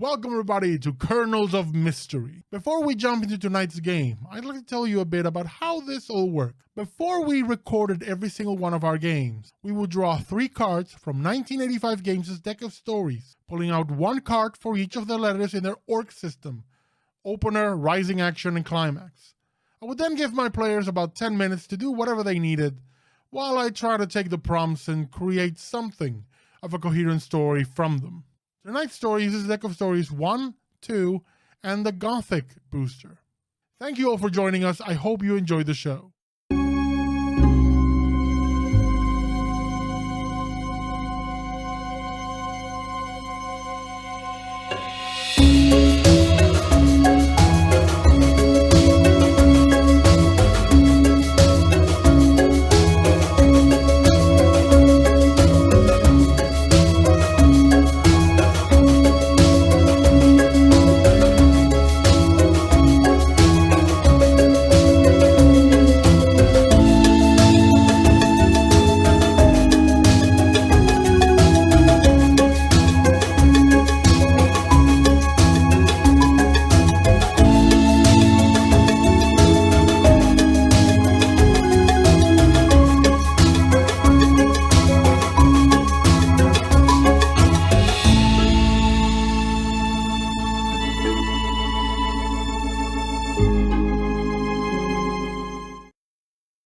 Welcome everybody to Kernels of Mystery. Before we jump into tonight's game, I'd like to tell you a bit about how this all worked. Before we recorded every single one of our games, we would draw 3 cards from 1985 Games' deck of stories, pulling out 1 card for each of the letters in their orc system: opener, rising action, and climax. I would then give my players about 10 minutes to do whatever they needed, while I try to take the prompts and create something of a coherent story from them. Tonight's story uses deck of stories 1, 2, and the Gothic booster. Thank you all for joining us. I hope you enjoyed the show.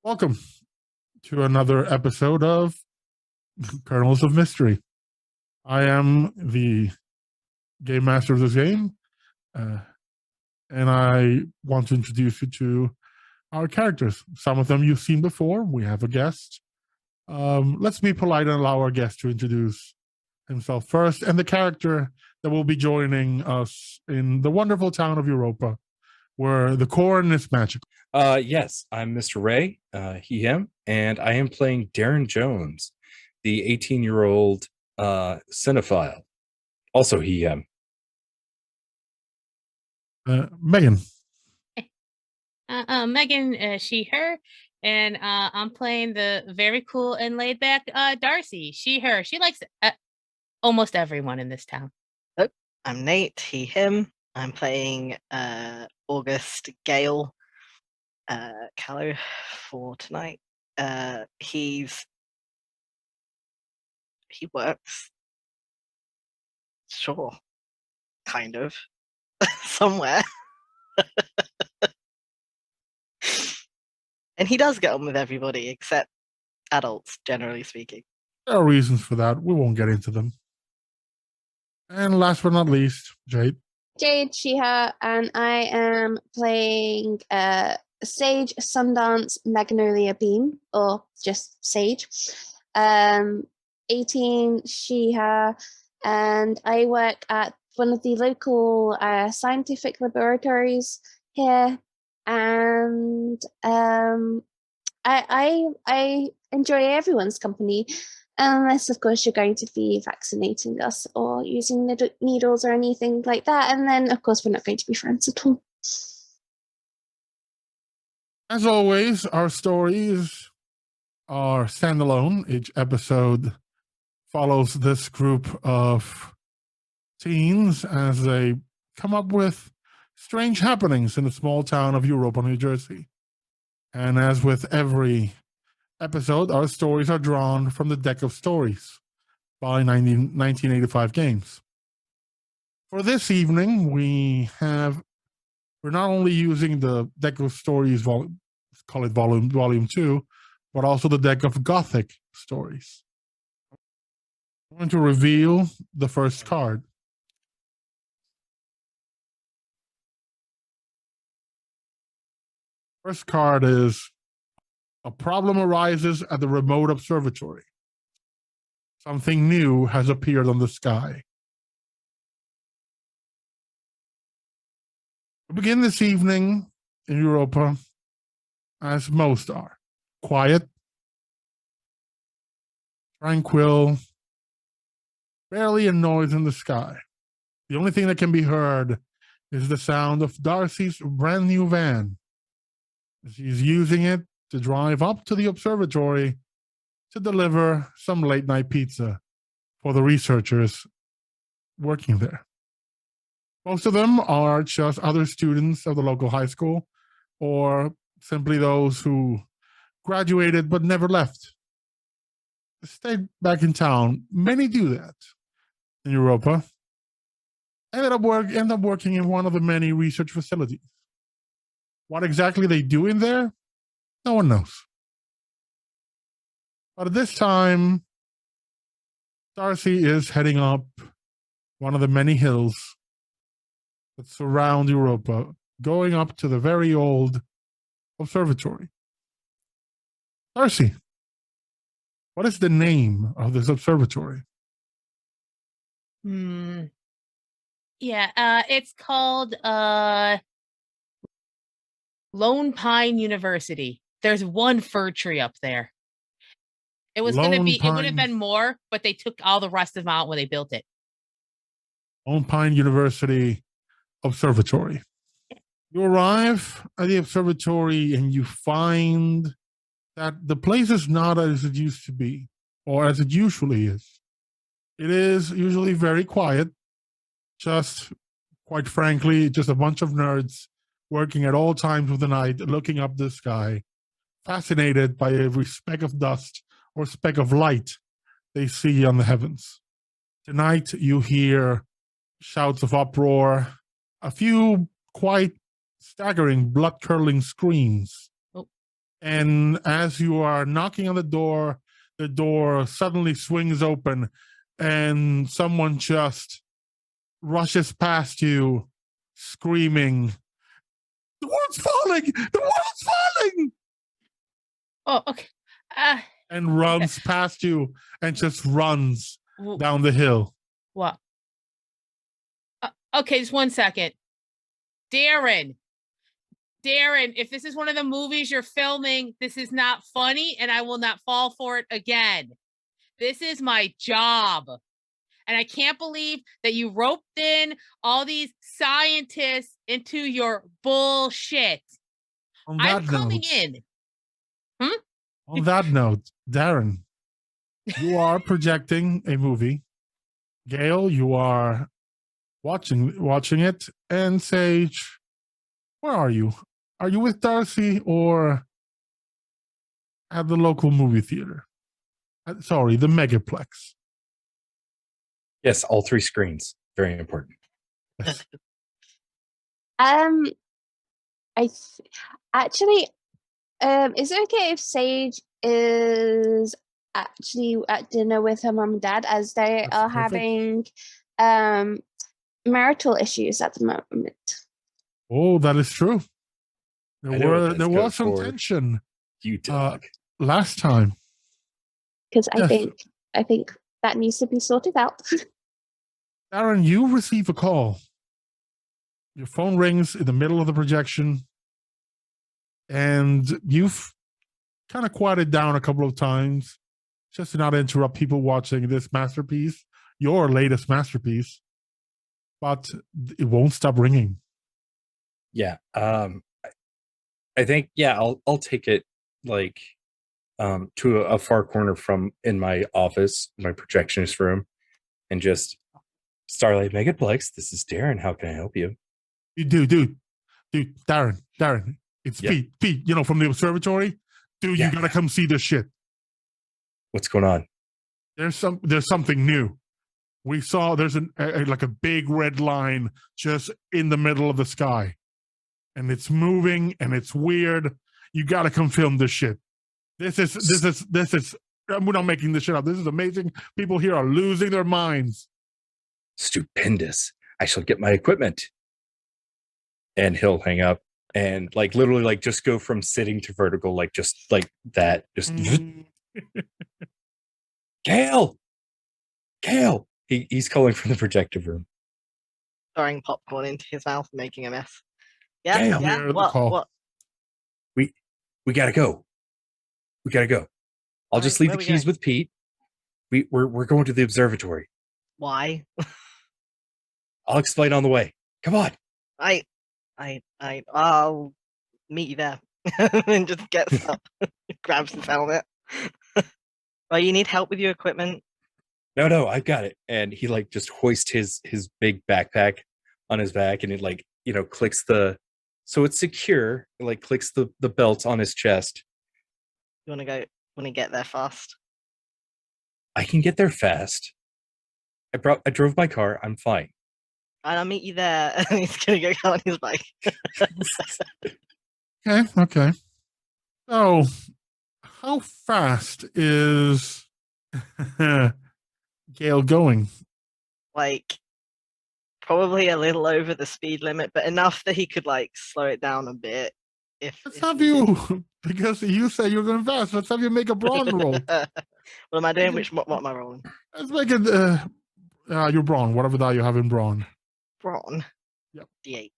Welcome to another episode of Kernels of Mystery. I am the game master of this game, and I want to introduce you to our characters. Some of them you've seen before. We have a guest. Let's be polite and allow our guest to introduce himself first, and the character that will be joining us in the wonderful town of Europa, where the corn is magical. Yes, I'm Mr. Ray, he, him, and I am playing Darren Jones, the 18-year-old cinephile. Also he, him. Megan. Megan, she, her, and I'm playing the very cool and laid back Darcy, she, her. She likes almost everyone in this town. Oh, I'm Nate, he, him. I'm playing August Gale Callow for tonight. He works, sure, kind of, somewhere. And he does get on with everybody except adults, generally speaking. There are reasons for that. We won't get into them. And last but not least, Jade. Jade, she, her, and I am playing Sage Sundance Magnolia Beam, or just Sage. 18, she, her, and I work at one of the local scientific laboratories here, and I enjoy everyone's company. Unless, of course, you're going to be vaccinating us or using needles or anything like that. And then, of course, we're not going to be friends at all. As always, our stories are standalone. Each episode follows this group of teens as they come up with strange happenings in the small town of Europa, New Jersey. And as with every episode, our stories are drawn from the deck of stories by 1985 Games. For this evening, we're not only using the deck of stories, call it volume 2, but also the deck of Gothic stories. I'm going to reveal the first card. First card is: a problem arises at the remote observatory. Something new has appeared on the sky. We begin this evening in Europa as most are. Quiet, tranquil, barely a noise in the sky. The only thing that can be heard is the sound of Darcy's brand new van. She's using it to drive up to the observatory to deliver some late night pizza for the researchers working there. Most of them are just other students of the local high school or simply those who graduated but never left. Stayed back in town. Many do that in Europa. End up working in one of the many research facilities. What exactly they do in there, no one knows. But at this time, Darcy is heading up one of the many hills that surround Europa, going up to the very old observatory. Darcy, what is the name of this observatory? Yeah, it's called Lone Pine University. There's one fir tree up there. It was going to be, it would have been more, but they took all the rest of them out when they built it. Lone Pine University Observatory. You arrive at the observatory and you find that the place is not as it used to be, or as it usually is. It is usually very quiet, just quite frankly, just a bunch of nerds working at all times of the night, looking up the sky, fascinated by every speck of dust or speck of light they see on the heavens. Tonight, you hear shouts of uproar, a few quite staggering, blood-curdling screams. Oh. And as you are knocking on the door suddenly swings open, and someone just rushes past you, screaming, "The world's falling! The world's falling!" Oh, okay. And runs past you and just runs w- down the hill. What? Okay, just 1 second. Darren, if this is one of the movies you're filming, this is not funny and I will not fall for it again. This is my job. And I can't believe that you roped in all these scientists into your bullshit. I'm coming in. On that note, Darren, you are projecting a movie. Gail, you are watching it. And Sage, where are you? Are you with Darcy or at the local movie theater? Sorry, the Megaplex. Yes, all 3 screens. Very important. Yes. Actually, is it okay if Sage is actually at dinner with her mom and dad, as they That's are perfect. having marital issues at the moment? Oh, that is true. I know what There that's was code some for. tension You dog. last time. Because I Yes. think that needs to be sorted out. Darren, you receive a call. Your phone rings in the middle of the projection, and you've kind of quieted down a couple of times just to not interrupt people watching this masterpiece, your latest masterpiece, but it won't stop ringing. Yeah. I think, yeah, I'll take it like to a far corner from in my office, my projectionist room, and just Starlight Megaplex. This is Darren. How can I help you? Dude, Darren, it's Yeah. Pete, from the observatory. Dude, Yeah. you gotta come see this shit. What's going on? There's something new. We saw there's like a big red line just in the middle of the sky, and it's moving and it's weird. You gotta come film this shit. This is. We're not making this shit up. This is amazing. People here are losing their minds. Stupendous. I shall get my equipment. And he'll hang up and like literally like just go from sitting to vertical, like just like that. Just Kale. He's calling from the projective room. Throwing popcorn into his mouth, making a mess. Yeah, Damn. yeah. Hear the What? call. What? We gotta go. I'll just leave where the we keys going? with Pete. We're going to the observatory. Why? I'll explain on the way. Come on. I'll meet you there. And just gets up, grabs his helmet. Oh, you need help with your equipment? No, I've got it. And he like just hoists his big backpack on his back, and it like, clicks so it's secure. It like clicks the belt on his chest. You want to get there fast? I can get there fast. I drove my car. I'm fine. And I'll meet you there. And he's gonna go on his bike. Okay. So, how fast is Gale going? Like, probably a little over the speed limit, but enough that he could like slow it down a bit. Let's have you, because you said you're going fast. Let's have you make a brawn roll. What am I doing? What am I rolling? Let's make it. Your brawn, whatever die you have in brawn. Brawn. Yep. D8.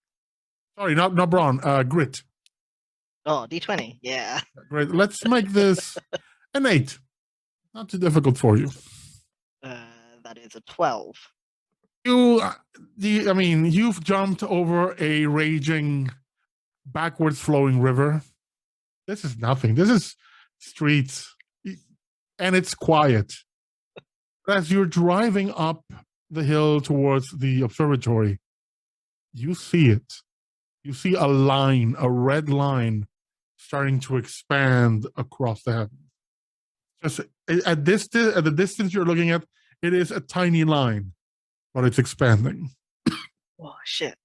Sorry, not brawn. Grit. Oh, D20. Yeah. Great. Let's make this an 8. Not too difficult for you. That is a 12. You've jumped over a raging, backwards flowing river. This is nothing. This is streets, and it's quiet. As you're driving up the hill towards the observatory, you see it. You see a line, a red line, starting to expand across the heavens. Just at the distance you're looking at, it is a tiny line, but it's expanding. Oh shit!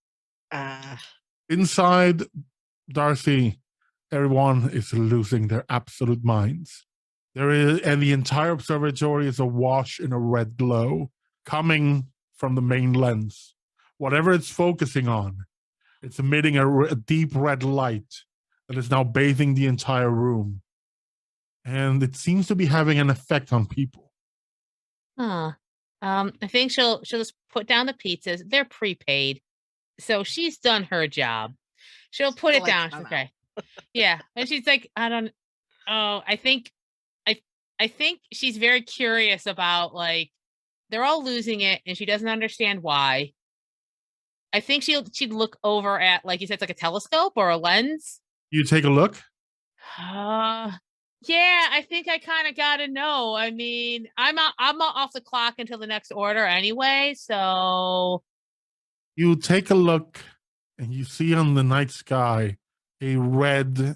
Inside, Darcy, everyone is losing their absolute minds. And the entire observatory is awash in a red glow coming from the main lens. Whatever it's focusing on, it's emitting a deep red light that is now bathing the entire room. And it seems to be having an effect on people. Huh. I think she'll just put down the pizzas. They're prepaid. So she's done her job. She'll put it down. Okay. Yeah. And she's like, I think she's very curious about, like, they're all losing it and she doesn't understand why. I think she'd look over at, like you said, it's like a telescope or a lens. You take a look? Yeah, I think I kind of got to know. I mean, I'm off the clock until the next order anyway, so. You take a look and you see on the night sky a red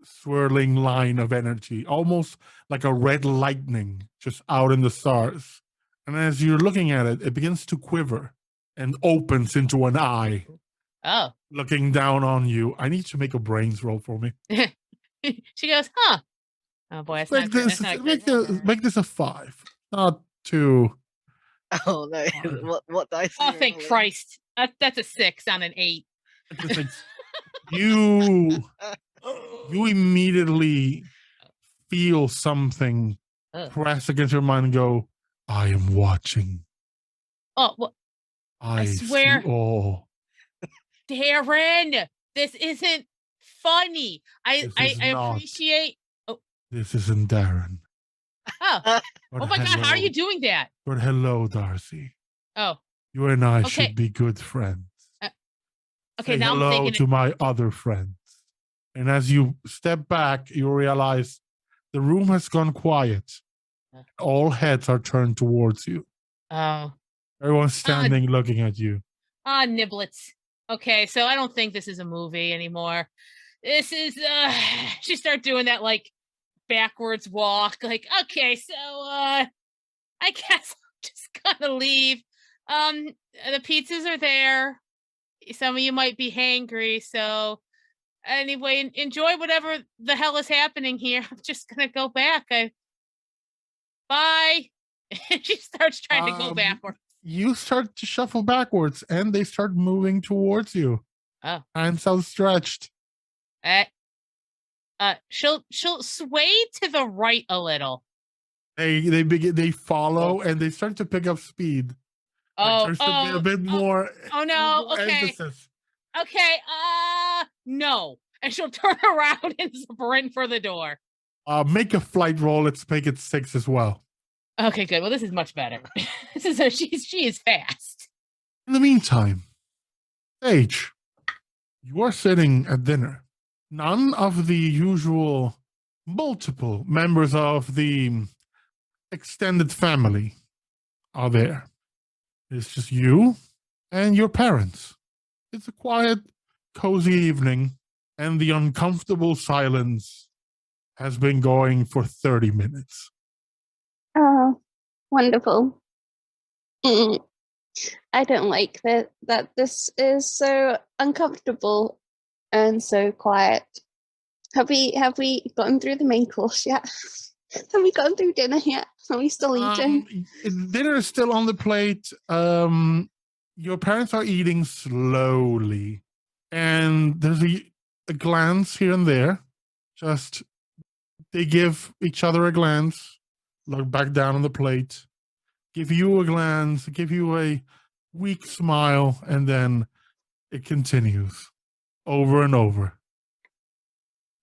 swirling line of energy, almost like a red lightning just out in the stars. And as you're looking at it, it begins to quiver and opens into an eye. Oh. Looking down on you. I need to make a brains roll for me. She goes, huh. Oh boy, that's not good. Make this a 5. Not 2. Oh no! What dice? Oh, thank Christ! That's a 6 on an 8. You immediately feel something press against your mind and go, "I am watching." Oh, well, I swear, see all. Darren, this isn't funny. I appreciate. This isn't Darren. Oh my God! How are you doing that? But hello, Darcy. Oh. You and I should be good friends. Okay, Say now hello I'm thinking to my other friends. And as you step back, you realize the room has gone quiet. All heads are turned towards you. Oh. Everyone's standing looking at you. Niblets. Okay, so I don't think this is a movie anymore. This is she start doing that like backwards walk, like, okay, so I guess I'm just gonna leave. The pizzas are there. Some of you might be hangry, so anyway, enjoy whatever the hell is happening here. I'm just gonna go back. Bye. She starts trying to go backwards. You start to shuffle backwards, and they start moving towards you. Oh, hands outstretched. She'll sway to the right a little. They follow and they start to pick up speed. There's a bit more. Oh no! Okay. Emphasis. Okay. No. And she'll turn around and sprint for the door. Make a flight roll. Let's make it 6 as well. Okay, good. Well, this is much better. She is fast. In the meantime, Sage, you are sitting at dinner. None of the usual multiple members of the extended family are there. It's just you and your parents. It's a quiet, cozy evening, and the uncomfortable silence has been going for 30 minutes. Oh, wonderful. Mm. I don't like that this is so uncomfortable and so quiet. Have we gotten through the main course yet? Have we gotten through dinner yet? Are we still eating? Dinner is still on the plate. Your parents are eating slowly, and there's a glance here and there. Just they give each other a glance, look back down on the plate, give you a glance, give you a weak smile, and then it continues over and over.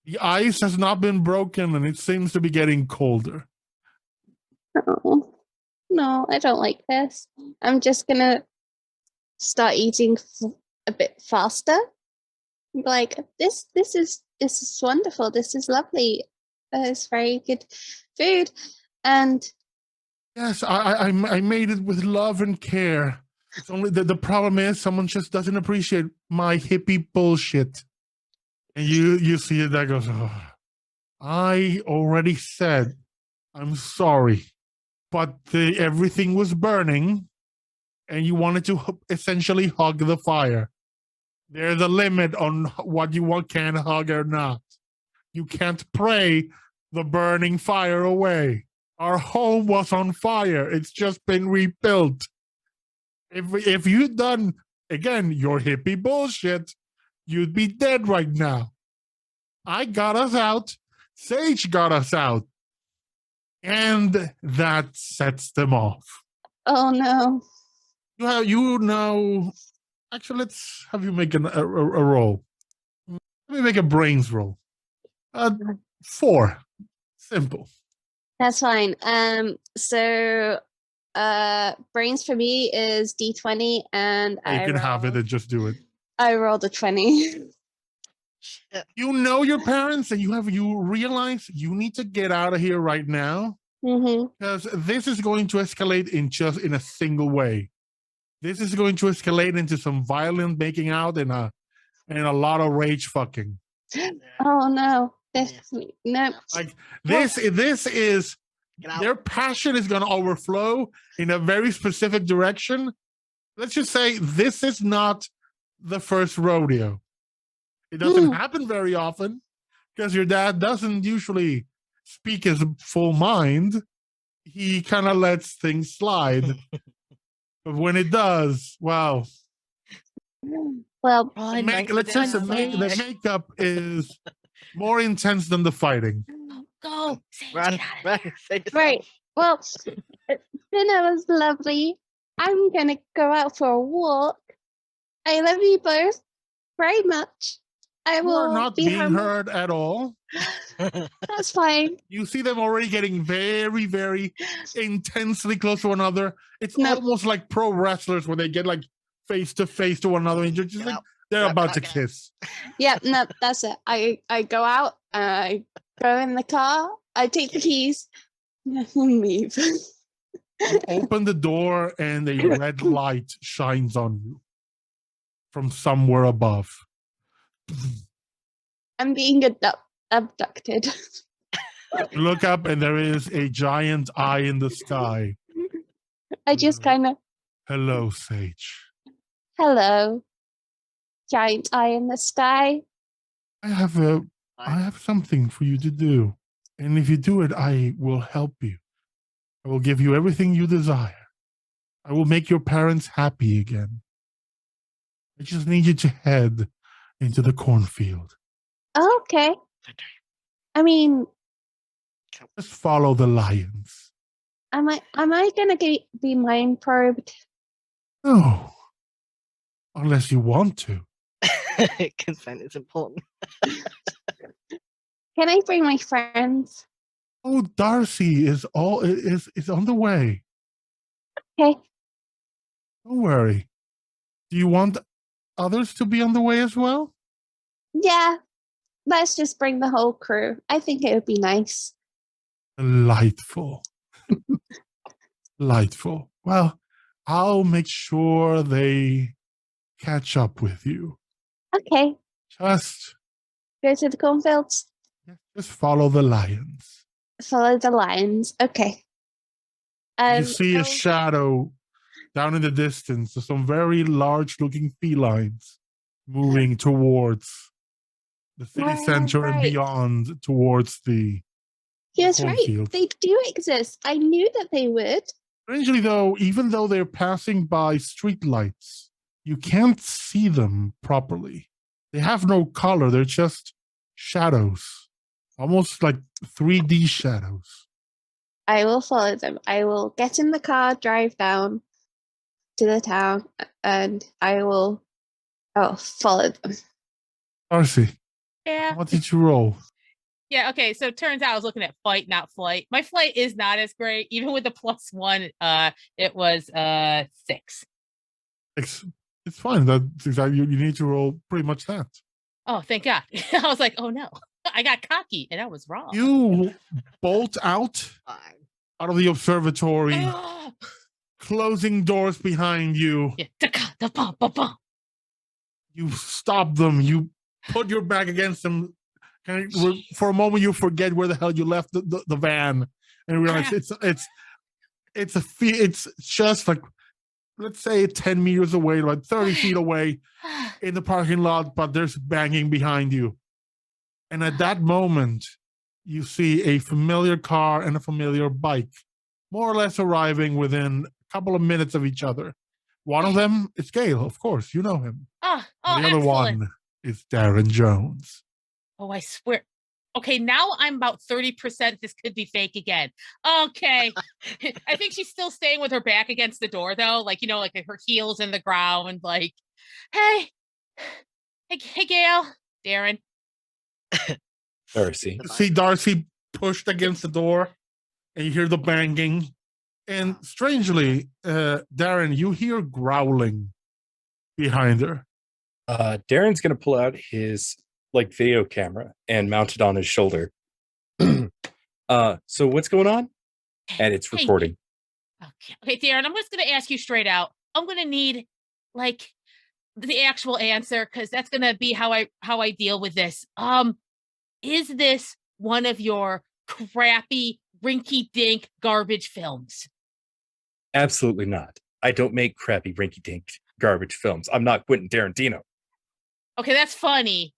The ice has not been broken, and it seems to be getting colder. Oh, no, I don't like this. I'm just gonna start eating a bit faster. Like this is wonderful. This is lovely. It's very good food, and Yes, I made it with love and care. It's only the problem is someone just doesn't appreciate my hippie bullshit. And you see it that goes, oh, I already said I'm sorry, but everything was burning and you wanted to essentially hug the fire. There's a limit on what you can hug or not. You can't pray the burning fire away. Our home was on fire. It's just been rebuilt. If you'd done, again, your hippie bullshit, you'd be dead right now. I got us out. Sage got us out. And that sets them off. oh no. You know, actually, let's have you make a roll. Let me make a brains roll. 4. Simple. That's fine. So brains for me is D20 and You can have it and just do it. I rolled a 20. You know your parents and you realize you need to get out of here right now because this is going to escalate in a single way. This is going to escalate into some violent making out and a lot of rage fucking. Oh no. No. Like this is their passion is going to overflow in a very specific direction. Let's just say this is not the first rodeo. It doesn't happen very often because your dad doesn't usually speak his full mind. He kind of lets things slide. But when it does, wow. Well, the makeup is more intense than the fighting. Go. Sage, Run, get out of run. there. Save yourself. right. Well, dinner was lovely. I'm gonna go out for a walk. I love you both very much. I You will are not be being home. heard at all. That's fine. You see them already getting very, very intensely close to one another. It's No. almost like pro wrestlers where they get like face to face to one another and you're just Get like out. they're Get out, about get to out, get out. kiss. Yeah, no, that's it. I go out, I go in the car, I take the keys, and leave. You open the door and a red light shines on you from somewhere above. I'm being abducted. You look up and there is a giant eye in the sky. I just kind of, Hello, Sage. hello, giant eye in the sky. I have something for you to do. And if you do it, I will help you. I will give you everything you desire. I will make your parents happy again. I just need you to head into the cornfield. Okay. I mean, Just follow the lions. am I gonna be mind probed? No. Unless you want to. Consent is important. Can I bring my friends? Oh, Darcy is on the way. Okay. Don't worry. Do you want others to be on the way as well? Yeah. Let's just bring the whole crew. I think it would be nice. Delightful. Delightful. Well, I'll make sure they catch up with you. Okay. Just Go to the cornfields. follow the lions. Follow the lions. Okay. You see a oh, shadow down in the distance of some very large-looking felines moving towards the city center and right. beyond towards the He was right. cornfields. They do exist. I knew that they would. Strangely, though, even though they're passing by streetlights, you can't see them properly. They have no color. They're just shadows, almost like 3D shadows. I will follow them. I will get in the car, drive down to the town, and I will follow them. Darcy, Yeah. what did you roll? Yeah, okay. So it turns out I was looking at fight, not flight. My flight is not as great. Even with the +1, it was 6. It's fine. That's exactly you need to roll pretty much that. Oh, thank God. I was like, oh no. I got cocky and I was wrong. You bolt out of the observatory, closing doors behind you. Yeah. You stop them. You put your back against them. For a moment, you forget where the hell you left the van, and realize it's just like, let's say 10 meters away, like 30 feet away in the parking lot, but there's banging behind you. And at that moment, you see a familiar car and a familiar bike, more or less arriving within a couple of minutes of each other. One of them is Gale, of course, you know him. The other excellent. one is Darren Jones. Oh, I swear. Okay, now I'm about 30%. This could be fake again. Okay. I think she's still staying with her back against the door, though. Like, like her heels in the ground. Like, hey, Gail, Darren. Darcy. You see Darcy pushed against the door, and you hear the banging. And strangely, Darren, you hear growling behind her. Darren's going to pull out his video camera and mount it on his shoulder. So what's going on? And it's recording. Okay, Darren, I'm just going to ask you straight out. I'm going to need the actual answer, because that's going to be how I deal with this. Is this one of your crappy, rinky-dink garbage films? Absolutely not. I don't make crappy, rinky-dink garbage films. I'm not Quentin Tarantino. Okay, that's funny.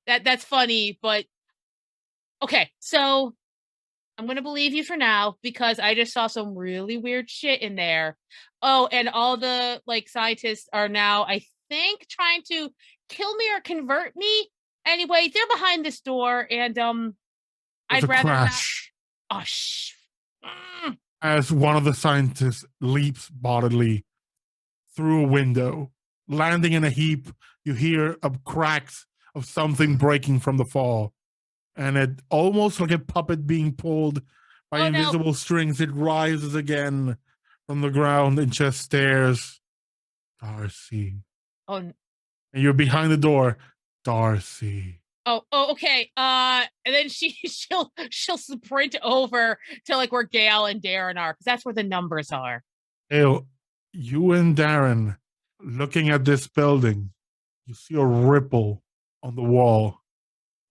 That's funny, but okay, so I'm gonna believe you for now, because I just saw some really weird shit in there. Oh, and all the scientists are now, I think, trying to kill me or convert me. Anyway, they're behind this door, and I'd rather crash. Not. Oh, As one of the scientists leaps bodily through a window, landing in a heap. You hear cracks of something breaking from the fall, and it almost like a puppet being pulled by invisible strings. It rises again from the ground and just stares. Darcy. Oh, and you're behind the door. Darcy. Oh, okay. And then she'll sprint over to where Gail and Darren are, because that's where the numbers are. Gail, you and Darren looking at this building, you see a ripple on the wall,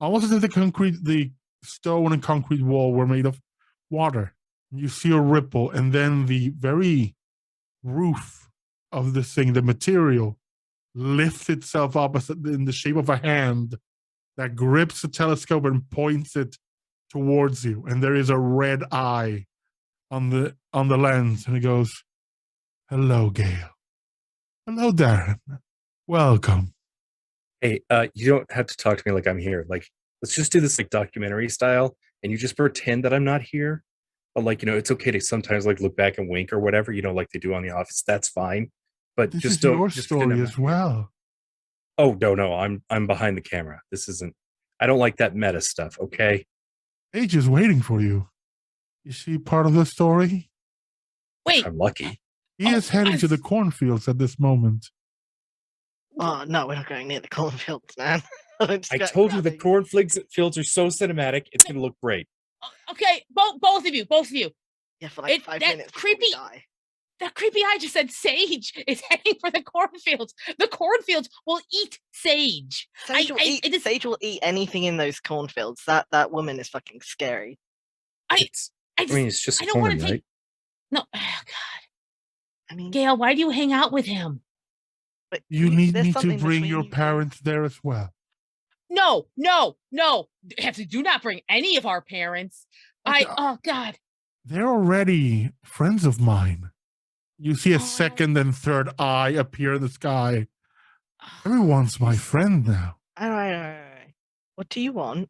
almost as if the stone and concrete wall were made of water. You see a ripple, and then the very roof of this thing, the material, lifts itself up in the shape of a hand that grips the telescope and points it towards you. And there is a red eye on the lens, and it goes, "Hello, Gail. Hello, Darren. Welcome." Hey, you don't have to talk to me like I'm here. Let's just do this documentary style, and you just pretend that I'm not here. But it's okay to sometimes look back and wink or whatever, like they do on The Office. That's fine. But this just is don't. Your just story as well. Oh no, I'm behind the camera. This isn't. I don't like that meta stuff. Okay. Paige is waiting for you. Is she part of the story? Wait. I'm lucky. He is heading to the cornfields at this moment. Oh no, we're not going near the cornfields, man. I told you the cornfields are so cinematic. It's gonna look great. Okay, both of you. Yeah, for 5 minutes. Creepy. Die. That creepy eye just said Sage is heading for the cornfields. The cornfields will eat Sage. Sage will eat anything in those cornfields. That woman is fucking scary. It's just I don't want corn, to right? take. No, oh God, I mean, Gail, why do you hang out with him? but You need there's me to something bring between your you two. parents there as well. No. Do not bring any of our parents. Oh God. They're already friends of mine. You see a second and third eye appear in the sky. Everyone's my friend now. All right. What do you want?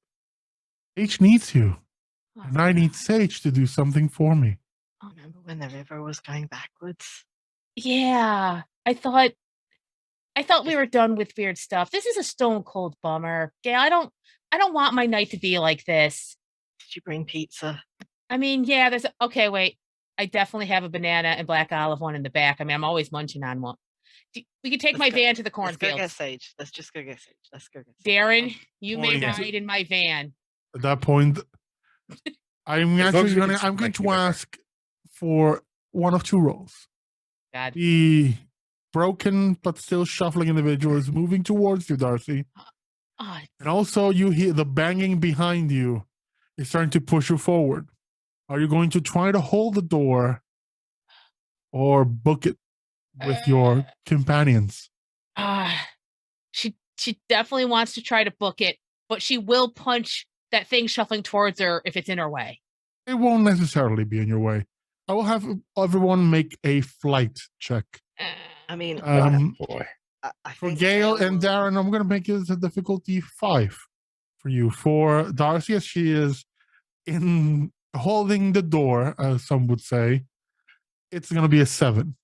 Sage needs you. Oh, And I need God. Sage to do something for me. Remember when the river was going backwards? Yeah, I thought we were done with weird stuff. This is a stone cold bummer. Gail, I don't want my night to be like this. Did you bring pizza? I mean, yeah, okay, wait. I definitely have a banana and black olive one in the back. I mean, I'm always munching on one. We could take my van to the Let's go get cornfields. Sage. Let's just go get Sage. Let's go get Sage. Darren, you may Point. ride in my van. At that point, I'm As long as we can going smack to you back. ask for one of two roles. God. The broken but still shuffling individual is moving towards you, Darcy. Oh, And also you hear the banging behind you is starting to push you forward. Are you going to try to hold the door or book it with your companions? she definitely wants to try to book it, but she will punch that thing shuffling towards her if it's in her way. It won't necessarily be in your way. I will have everyone make a flight check. I mean, Boy. I For think Gail and will- Darren, I'm going to make it a difficulty 5 for you. For Darcy, as she is in holding the door, as some would say, it's going to be a 7.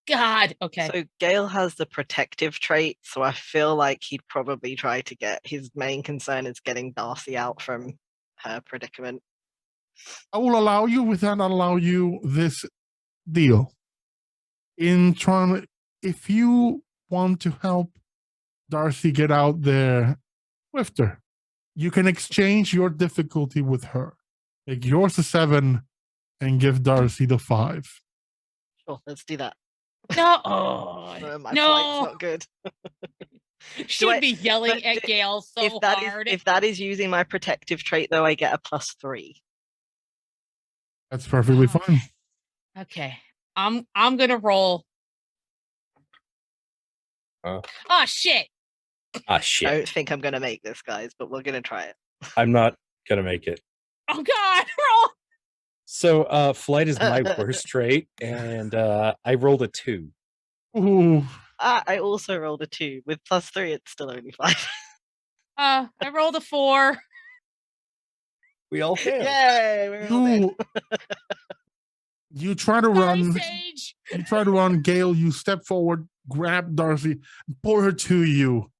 God. Okay. So Gale has the protective trait, so I feel like he'd probably try to get his main concern is getting Darcy out from her predicament. I will allow you, with that, I'll allow you this deal. In trying, if you want to help Darcy get out there swifter, you can exchange your difficulty with her. Make yours a 7 and give Darcy the 5. Sure, let's do that. No. My No. flight's not good. She'd be yelling but at Gail so if that hard. if that is using my protective trait, though, I get a +3. That's perfectly fine. Okay. I'm gonna roll. Oh Shit. I Shit. don't think I'm gonna make this, guys, but we're gonna try it. I'm not gonna make it. Oh God. Roll. So flight is my worst trait, and I rolled a 2. Ooh, I also rolled a 2. With +3, it's still only 5. I rolled a 4. We all failed. Yay! We're all dead. you try to Sorry, run. Sage. You try to run, Gail. You step forward, grab Darcy, pull her to you,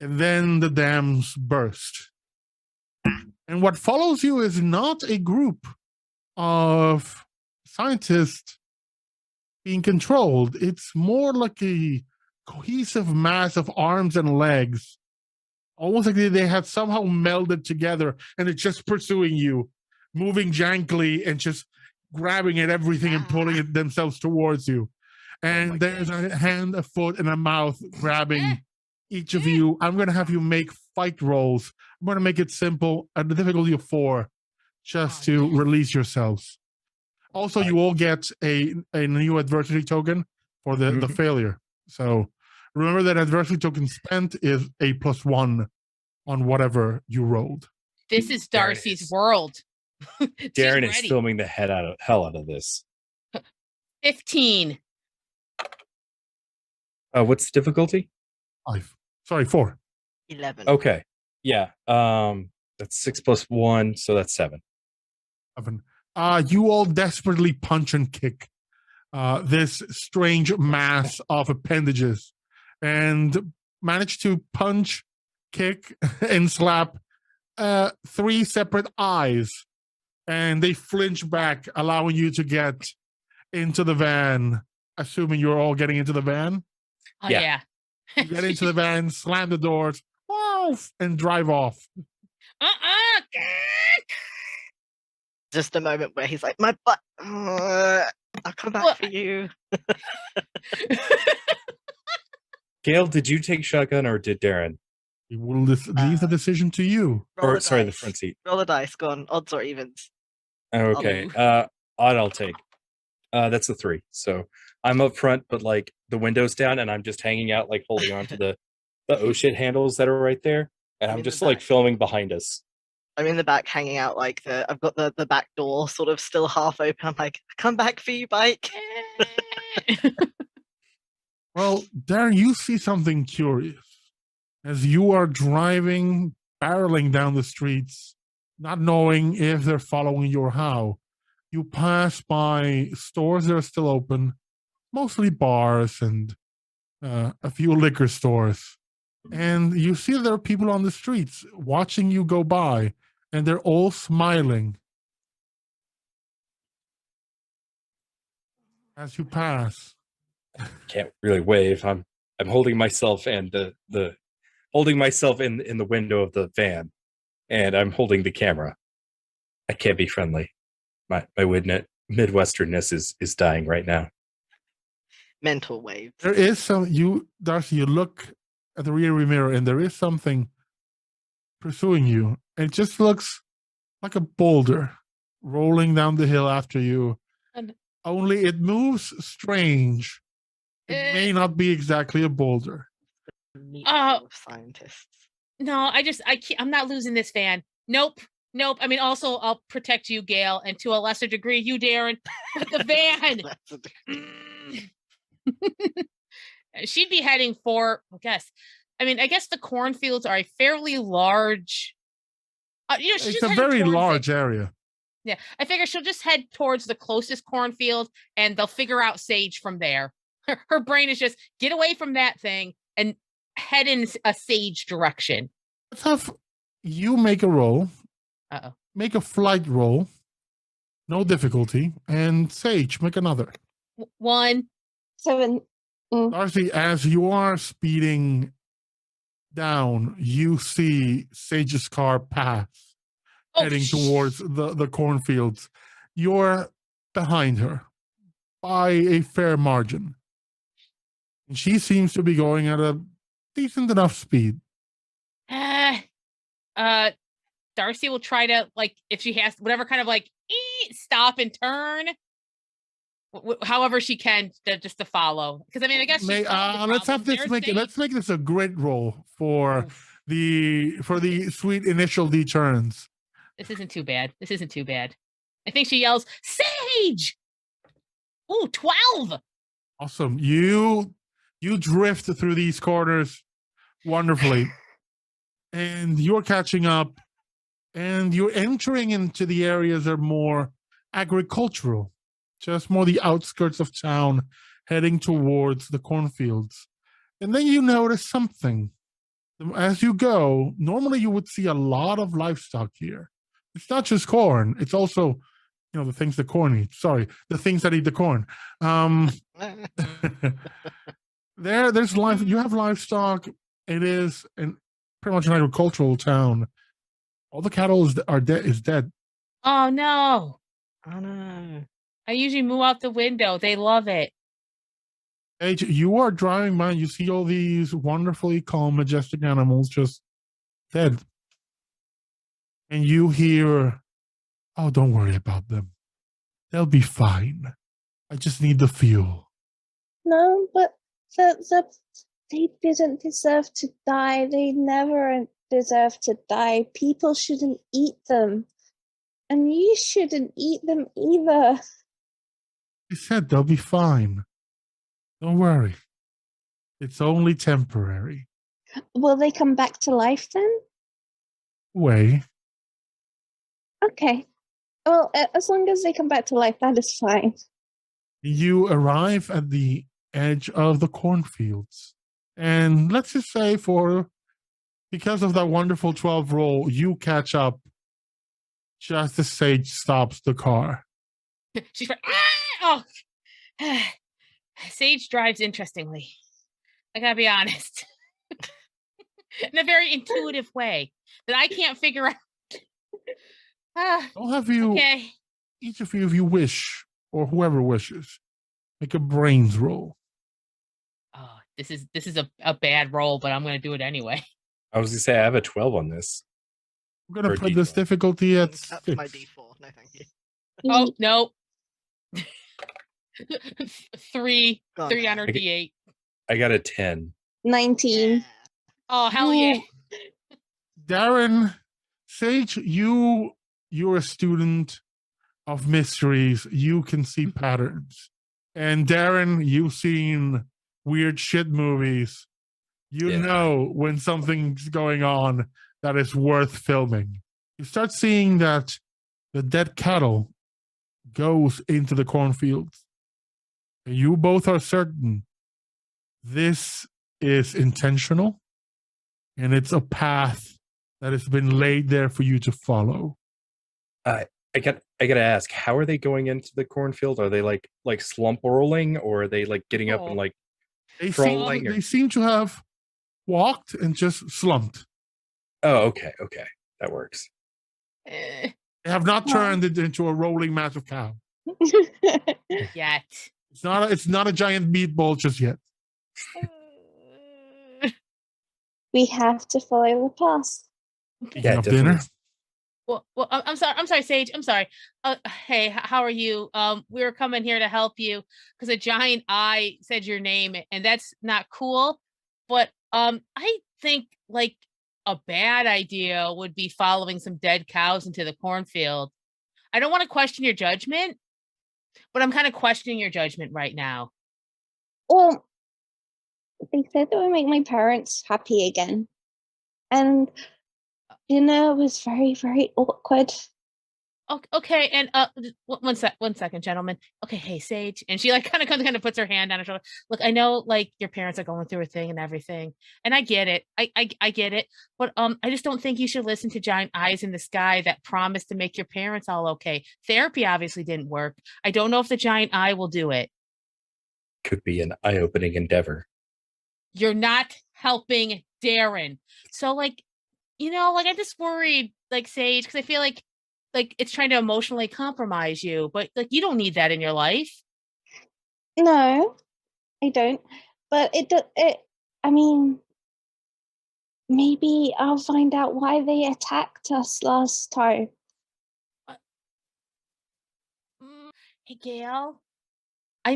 and then the dams burst. And what follows you is not a group of scientists being controlled. It's more like a cohesive mass of arms and legs. Almost like they had somehow melded together and it's just pursuing you, moving jankily and just grabbing at everything and pulling it themselves towards you. And there's a hand, a foot, and a mouth grabbing each of you. I'm going to have you make fight rolls. I'm going to make it simple at the difficulty of 4 just to release yourselves. Also, you all get a new adversity token for the failure. So remember that adversity token spent is a +1 on whatever you rolled. This is There it Darcy's is. world. She's Darren is ready. filming the hell out of this. 15. What's the difficulty? 5. Sorry, 4. 11. Okay. Yeah. That's 6 + 1, so that's 7. 7. You all desperately punch and kick this strange mass of appendages and manage to punch, kick, and slap 3 separate eyes. And they flinch back, allowing you to get into the van, assuming you're all getting into the van. Oh Yeah. yeah. You get into the van, slam the doors, and drive off. Just a moment where he's like, my butt. I'll come back Well, for you. Gail, did you take shotgun or did Darren? We will leave the decision to you. Roll Or the sorry, the dice. front seat. Roll the dice. Go on. Odds or evens. Okay. Odd I'll take. That's a 3. So I'm up front, but like the window's down and I'm just hanging out, like holding on to the oh shit handles that are right there. And I'm I'm in the just like back. filming behind us. I'm in the back hanging out like I've got the back door sort of still half open. I'm like, come back for you, bike. Well, Darren, you see something curious as you are driving, barreling down the streets, not knowing if they're following you or how. You pass by stores that are still open, mostly bars and a few liquor stores. And you see there are people on the streets watching you go by, and they're all smiling as you pass. Can't really wave. I'm holding myself and the holding myself in the window of the van, and I'm holding the camera. I can't be friendly. My Midwesternness is dying right now. Mental waves. There is some Darcy, you look at the rear view mirror and there is something pursuing you. It just looks like a boulder rolling down the hill after you. Only it moves strange. It may not be exactly a boulder. Meatball of scientists. No, I can't, I'm not losing this van. Nope. I mean, also, I'll protect you, Gail, and to a lesser degree, you, Darren. But the van. She'd be heading for, I guess. I mean, I guess the cornfields are a fairly large. It's a very large area. Yeah, I figure she'll just head towards the closest cornfield, and they'll figure out Sage from there. Her brain is just get away from that thing and head in a Sage direction. Let's have you make a roll. Uh-oh. Make a flight roll. No difficulty. And Sage, make another. 1. 7. Darcy, as you are speeding down, you see Sage's car pass, heading towards the cornfields. You're behind her by a fair margin. And she seems to be going at a decent enough speed. Darcy will try to, like, if she has whatever kind of like stop and turn, however she can, just to follow. Because I mean, I guess let's make this a grit roll for the sweet initial deterrence. This isn't too bad. I think she yells, Sage! Ooh, 12. Awesome. You drift through these corners wonderfully. And you're catching up. And you're entering into the areas that are more agricultural, just more the outskirts of town, heading towards the cornfields. And then you notice something. As you go, normally you would see a lot of livestock here. It's not just corn. It's also, the things the corn eats. Sorry, the things that eat the corn. There's life. You have livestock. It is pretty much an agricultural town. All the cattle is dead. Oh no! Oh no! I usually move out the window. They love it. Hey, you are driving by. You see all these wonderfully calm, majestic animals just dead, and you hear, "Oh, don't worry about them. They'll be fine. I just need the fuel." No, but they didn't deserve to die. They never deserve to die. People shouldn't eat them. And you shouldn't eat them either. I said they'll be fine. Don't worry. It's only temporary. Will they come back to life then? Way. Okay. Well, as long as they come back to life, that is fine. You arrive at the edge of the cornfields. And let's just say because of that wonderful 12 roll, you catch up just as Sage stops the car. She's like, Sage drives interestingly. I gotta be honest. In a very intuitive way that I can't figure out. I'll have you, okay. each of you, if you wish, or whoever wishes. Make a brains roll. Oh, this is a bad roll, but I'm gonna do it anyway. I was gonna say I have a 12 on this. We're gonna Or put this D12. difficulty at That's 6. my D4. No, thank you. Oh no. 3 Go on, 3 on her Okay. D8. I got a 10. 19. Oh hell yeah. Darren, Sage, you're a student of mysteries. You can see patterns. And Darren, you've seen weird shit movies. You Yeah. know when something's going on that is worth filming. You start seeing that the dead cattle goes into the cornfields. And you both are certain this is intentional and it's a path that has been laid there for you to follow. I gotta ask, how are they going into the cornfield? Are they like slump rolling, or are they like getting up and like They crawling? they seem to have walked and just slumped. Oh, okay, that works. Eh, They have not turned it into a rolling mass of cow. yet. It's not a giant meatball just yet. We have to follow the path. Speaking of dinner, Well, I'm sorry, Sage. I'm sorry. Hey, how are you? We were coming here to help you because a giant eye said your name, and that's not cool. But I think like a bad idea would be following some dead cows into the cornfield. I don't want to question your judgment, but I'm kind of questioning your judgment right now. Well, they said that would make my parents happy again. And dinner was very, very awkward. Okay, and one second, gentlemen. Okay, hey, Sage, and she like kind of puts her hand on her shoulder. Look, I know like your parents are going through a thing and everything, and I get it. I get it, but I just don't think you should listen to giant eyes in the sky that promise to make your parents all okay. Therapy obviously didn't work. I don't know if the giant eye will do it. Could be an eye-opening endeavor. You're not helping Darren. So like, like I'm just worried, like Sage, because I feel like it's trying to emotionally compromise you, but like you don't need that in your life. No, I don't. But I mean, maybe I'll find out why they attacked us last time. Hey Gail, I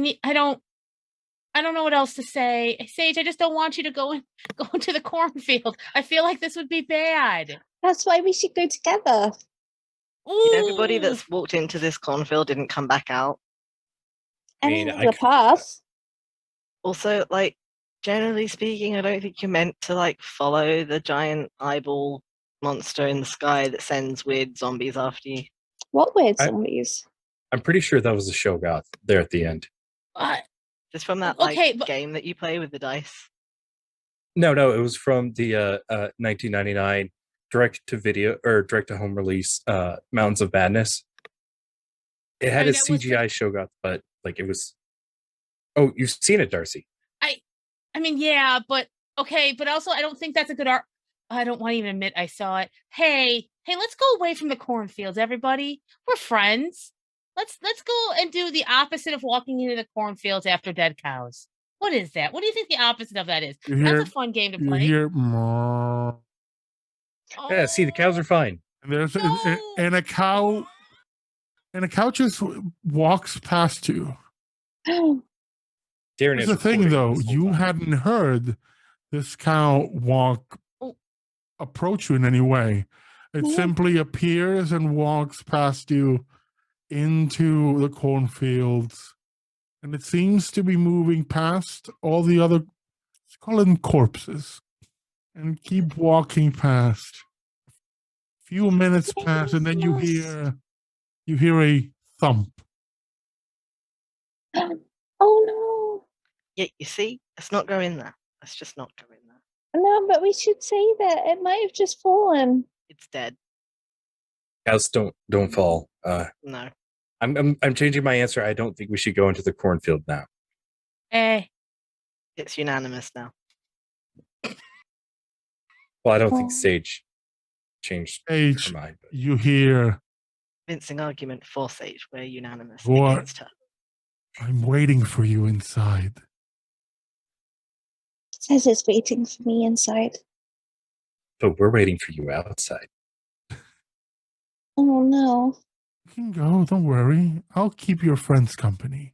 don't know what else to say. Sage, I just don't want you to go into the cornfield. I feel like this would be bad. That's why we should go together. Everybody that's walked into this cornfield didn't come back out. I mean, And the path. Also, like, generally speaking, I don't think you're meant to like follow the giant eyeball monster in the sky that sends weird zombies after you. What weird zombies? I'm pretty sure that was the Shogoth there at the end. Just from that game that you play with the dice. No, it was from the 1999 direct-to-video or direct-to-home release, Mountains of Madness. It had a CGI Shogoth, but like it was. Oh, you've seen it, Darcy. I mean, yeah, but okay, but also I don't think that's a good art. I don't want to even admit I saw it. Hey, let's go away from the cornfields, everybody. We're friends. Let's go and do the opposite of walking into the cornfields after dead cows. What is that? What do you think the opposite of that is? That's a fun game to play. Yeah, see, the cows are fine. And there's and a cow just walks past you. Darren, Here's the thing, though, you hadn't heard this cow approach you in any way. It simply appears and walks past you into the cornfields, and it seems to be moving past all the other, let's call them corpses, and keep walking past. A few minutes pass, and then you hear a thump. Oh no! Yeah, you see, let's not go in there. Let's just not go in there. No, but we should save it. It might have just fallen. It's dead. Cows don't fall. No. I'm changing my answer. I don't think we should go into the cornfield now. It's unanimous now. Well, I don't think Sage changed her mind. You hear Convincing argument for Sage. We're unanimous What? against her. I'm waiting for you inside. Says it's waiting for me inside. But we're waiting for you outside. Oh no. You can go, don't worry. I'll keep your friends company.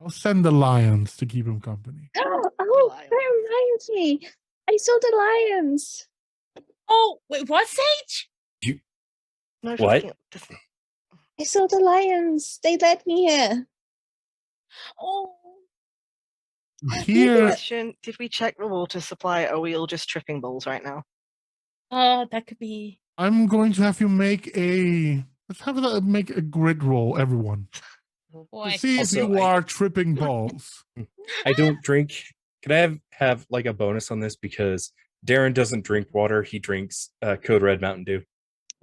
I'll send the lions to keep him company. Oh, Lion. that reminds me. I saw the lions. Oh, wait, what, Sage? No, What? looking at this- I saw the lions. They led me here. Oh, Here, Question: did we check the water supply? Or are we all just tripping balls right now? that could be. I'm going to have you make a. Let's have that make a grid roll, everyone, Oh to boy. see if Also, you are tripping balls. I don't drink. Can I have like a bonus on this? Because Darren doesn't drink water. He drinks Code Red Mountain Dew.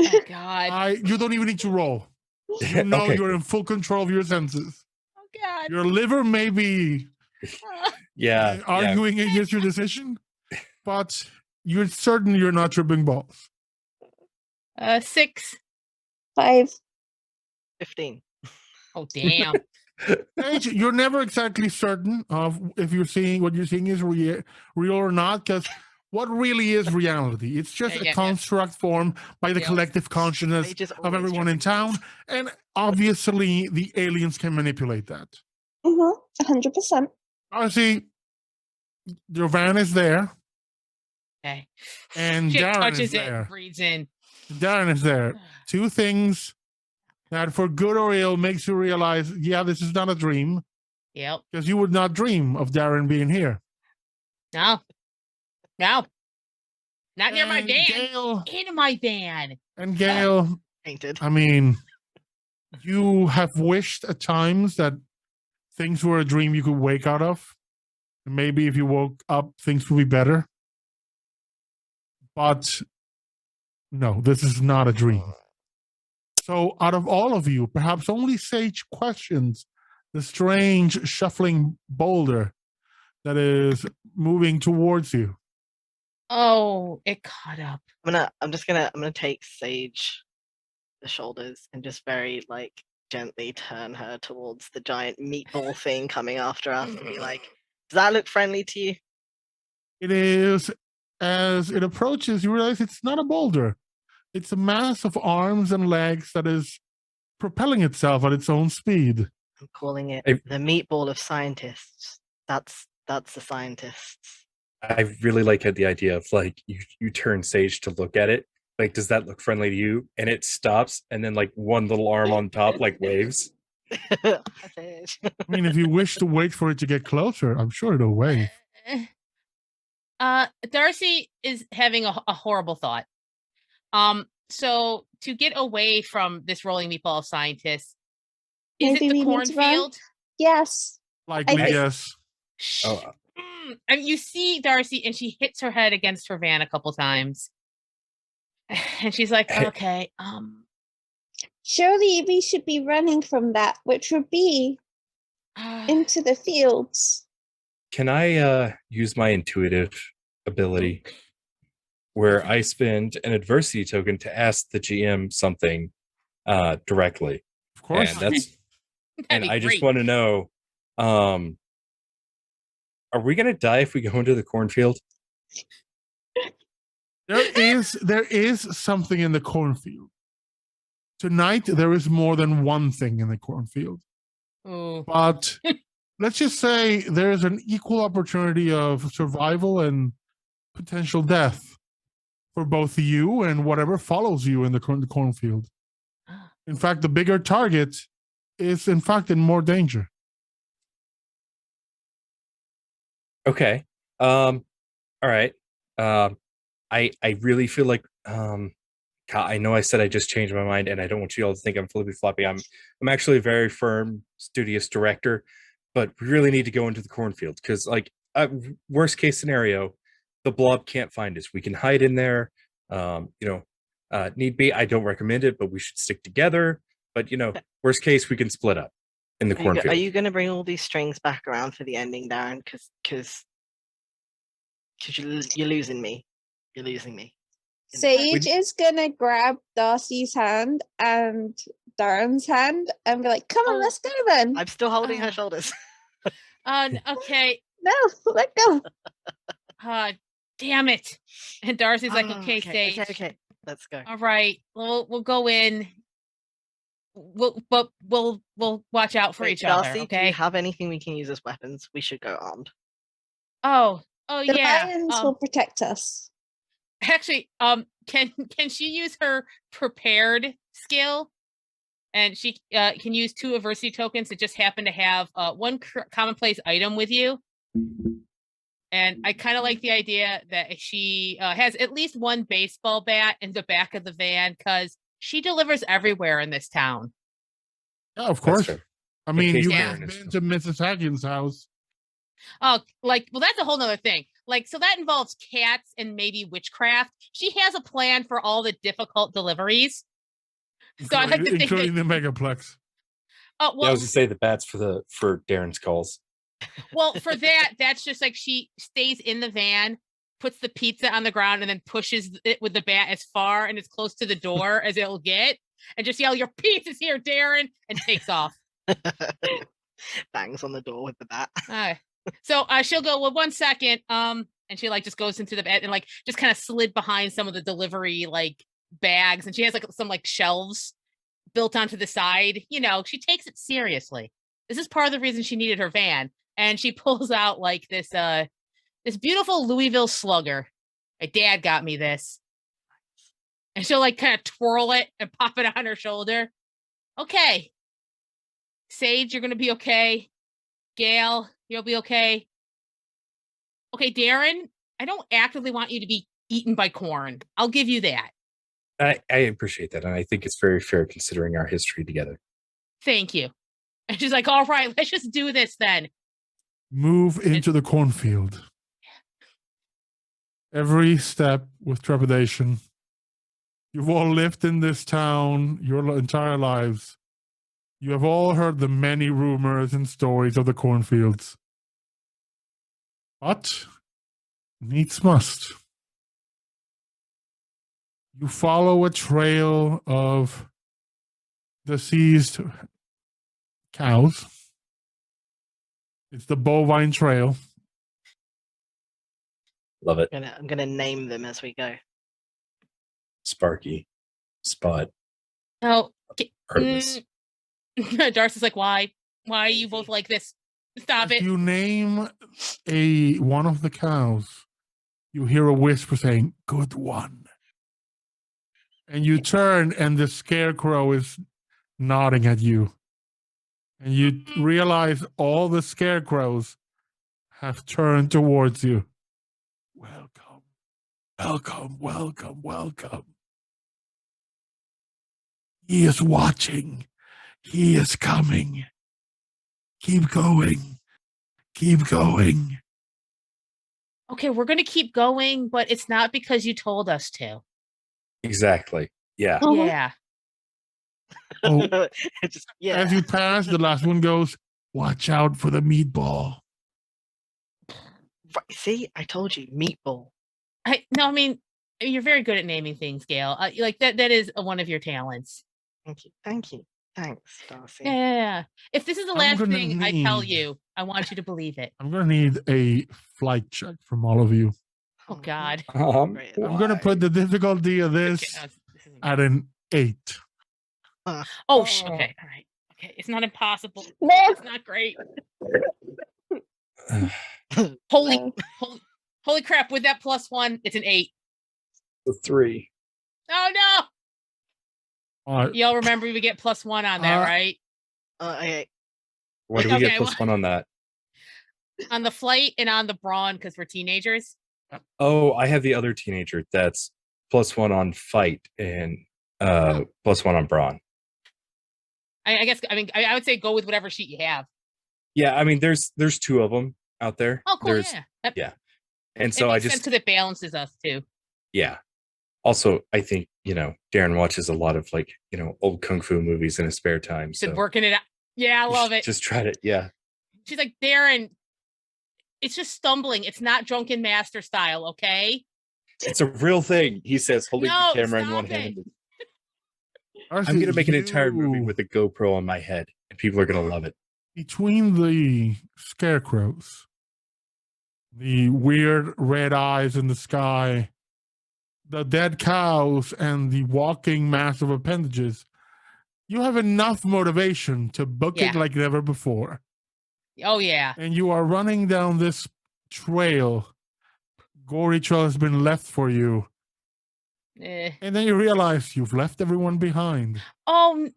Oh God. You don't even need to roll. You know Okay. you're in full control of your senses. Oh God. Your liver may be Yeah. arguing against your decision, but you're certain you're not tripping balls. 6. 5. 15. Oh damn. Paige, you're never exactly certain of if you're seeing what you're seeing is real or not, because what really is reality? It's just a Yeah. construct formed by the Yeah. collective consciousness Paige is of always everyone in tripping town, balls. and obviously the aliens can manipulate that. 100%. Obviously, your van is there, Okay. and Shit Darren touches is it there. and breathes in. Darren is there. Two things that, for good or ill, makes you realize, yeah, this is not a dream, Yep. because you would not dream of Darren being here. No. No. Not near my And van. Gail, In my van. and Gail, Painted. I mean, you have wished at times that things were a dream you could wake out of. And maybe if you woke up, things would be better. But no, this is not a dream. So, out of all of you, perhaps only Sage questions the strange shuffling boulder that is moving towards you. Oh, it caught up. I'm gonna take Sage the shoulders and just very like gently turn her towards the giant meatball thing coming after us and be like, does that look friendly to you? It is, as it approaches, you realize it's not a boulder. It's a mass of arms and legs that is propelling itself at its own speed. I'm calling it I- the meatball of scientists. That's the scientists. I really like the idea of like you turn Sage to look at it. Like, does that look friendly to you? And it stops, and then like one little arm on top like waves. I mean, if you wish to wait for it to get closer, I'm sure it'll wave. Darcy is having a horrible thought. So to get away from this rolling meatball of scientists, is Maybe it we the need to run? cornfield? Yes. Likely, I- yes. Shh. Oh, And you see Darcy, and she hits her head against her van a couple times, and she's like, Hey. "Okay, Surely we should be running from that, which would be into the fields. can I use my intuitive ability where I spend an adversity token to ask the GM something directly? Of course. And that's that'd and be I just great. want to know, are we gonna die if we go into the cornfield? There is something in the cornfield. Tonight, there is more than one thing in the cornfield. Ooh. But let's just say there is an equal opportunity of survival and potential death for both you and whatever follows you in the cornfield. In fact, the bigger target is, in fact, in more danger. Okay. All right. I really feel like God, I know I said I just changed my mind, and I don't want you all to think I'm flippy floppy. I'm actually a very firm, studious director, but we really need to go into the cornfield because, like, worst case scenario, the blob can't find us. We can hide in there. Need be. I don't recommend it, but we should stick together. But worst case, we can split up in the cornfield. Are you going to bring all these strings back around for the ending, Darren? Because you're losing me. You're losing me. Sage is gonna grab Darcy's hand and Darren's hand and be like, "Come on, Oh. let's go then." I'm still holding her Oh. shoulders. Okay. No, let go. Damn it. And Darcy's like, Oh, okay, Sage. Okay. Let's go. All right. We'll go in. We'll watch out for Wait, each Darcy, other. do Okay. you have anything we can use as weapons? We should go armed. Oh The yeah. lions will protect us. Actually, can she use her prepared skill? And she can use 2 adversity tokens that just happen to have one commonplace item with you. And I kind of like the idea that she has at least one baseball bat in the back of the van because she delivers everywhere in this town. Yeah, of course. fair. I mean, case you've Darren been is- to Mrs. Hagen's house. Oh, well, that's a whole nother thing. So that involves cats and maybe witchcraft. She has a plan for all the difficult deliveries. So I like to think including the megaplex. Oh, Yeah, I well, was gonna say the bats for Darren's calls. well, for that's just like she stays in the van, puts the pizza on the ground, and then pushes it with the bat as far and as close to the door as it'll get, and just yell, "Your pizza's here, Darren!" and takes off. Bangs on the door with the bat. So she'll go, well, 1 second, and she like just goes into the bed and like just kind of slid behind some of the delivery like bags, and she has like some like shelves built onto the side. She takes it seriously. This is part of the reason she needed her van. And she pulls out like this beautiful Louisville Slugger. My dad got me this. And she'll like kind of twirl it and pop it on her shoulder. Okay. Sage, you're gonna be okay. Gail, you'll be okay. Okay, Darren, I don't actively want you to be eaten by corn. I'll give you that. I appreciate that, and I think it's very fair considering our history together. Thank you. And she's like, all right, let's just do this then. Move into the cornfield. Every step with trepidation. You've all lived in this town your entire lives. You have all heard the many rumors and stories of the cornfields. But needs must. You follow a trail of deceased cows. It's the bovine trail. Love it. I'm gonna name them as we go. Sparky, Spot, Oh, Artemis. Darcy's like, why? Why are you both like this? Stop If it. you name one of the cows, you hear a whisper saying, "Good one." And you turn and the scarecrow is nodding at you. And you realize all the scarecrows have turned towards you. Welcome, welcome, welcome, welcome. He is watching. He is coming. Keep going. Keep going. Okay, we're going to keep going, but it's not because you told us to. Exactly. Yeah. Mhm. Yeah. Oh, Just, yeah. as you pass, the last one goes, "Watch out for the meatball." Right, see, I told you, meatball. I mean, you're very good at naming things, Gail. Like that is one of your talents. Thank you. Thanks, Darcy. Yeah. If this is the I'm last gonna thing I tell need- you, I want you to believe it. I'm going to need a flight check from all of you. Oh, God. Great. I'm going to put the difficulty of this This isn't- at an 8. Oh, okay. All right. Okay. It's not impossible. No. It's not great. Holy crap. With that +1, it's an 8. The 3. Oh, no. Y'all remember we get +1 on that, right? Okay. What do we Okay, get +1 on that? On the flight and on the brawn because we're teenagers. Oh, I have the other teenager that's +1 on fight and +1 on brawn. I guess, I would say go with whatever sheet you have. Yeah, I mean, there's 2 of them out there. Oh, cool. There's, Yeah. yeah. And so I just, because it balances us too. yeah. Also, I think, Darren watches a lot of old Kung Fu movies in his spare time. She's So been working it out. Yeah, I love it. Just tried it. Yeah. She's like, Darren, it's just stumbling. It's not drunken master style, okay? It's a real thing, he says, holding No, the camera in stop one it. hand. I'm Actually, going to make an entire movie you- with a GoPro on my head, and people are going to love it. between the scarecrows, the weird red eyes in the sky, the dead cows, and the walking mass of appendages, you have enough motivation to book it Yeah. like never before. Oh yeah. And you are running down this trail. Gory trail has been left for you. And then you realize you've left everyone behind. Oh,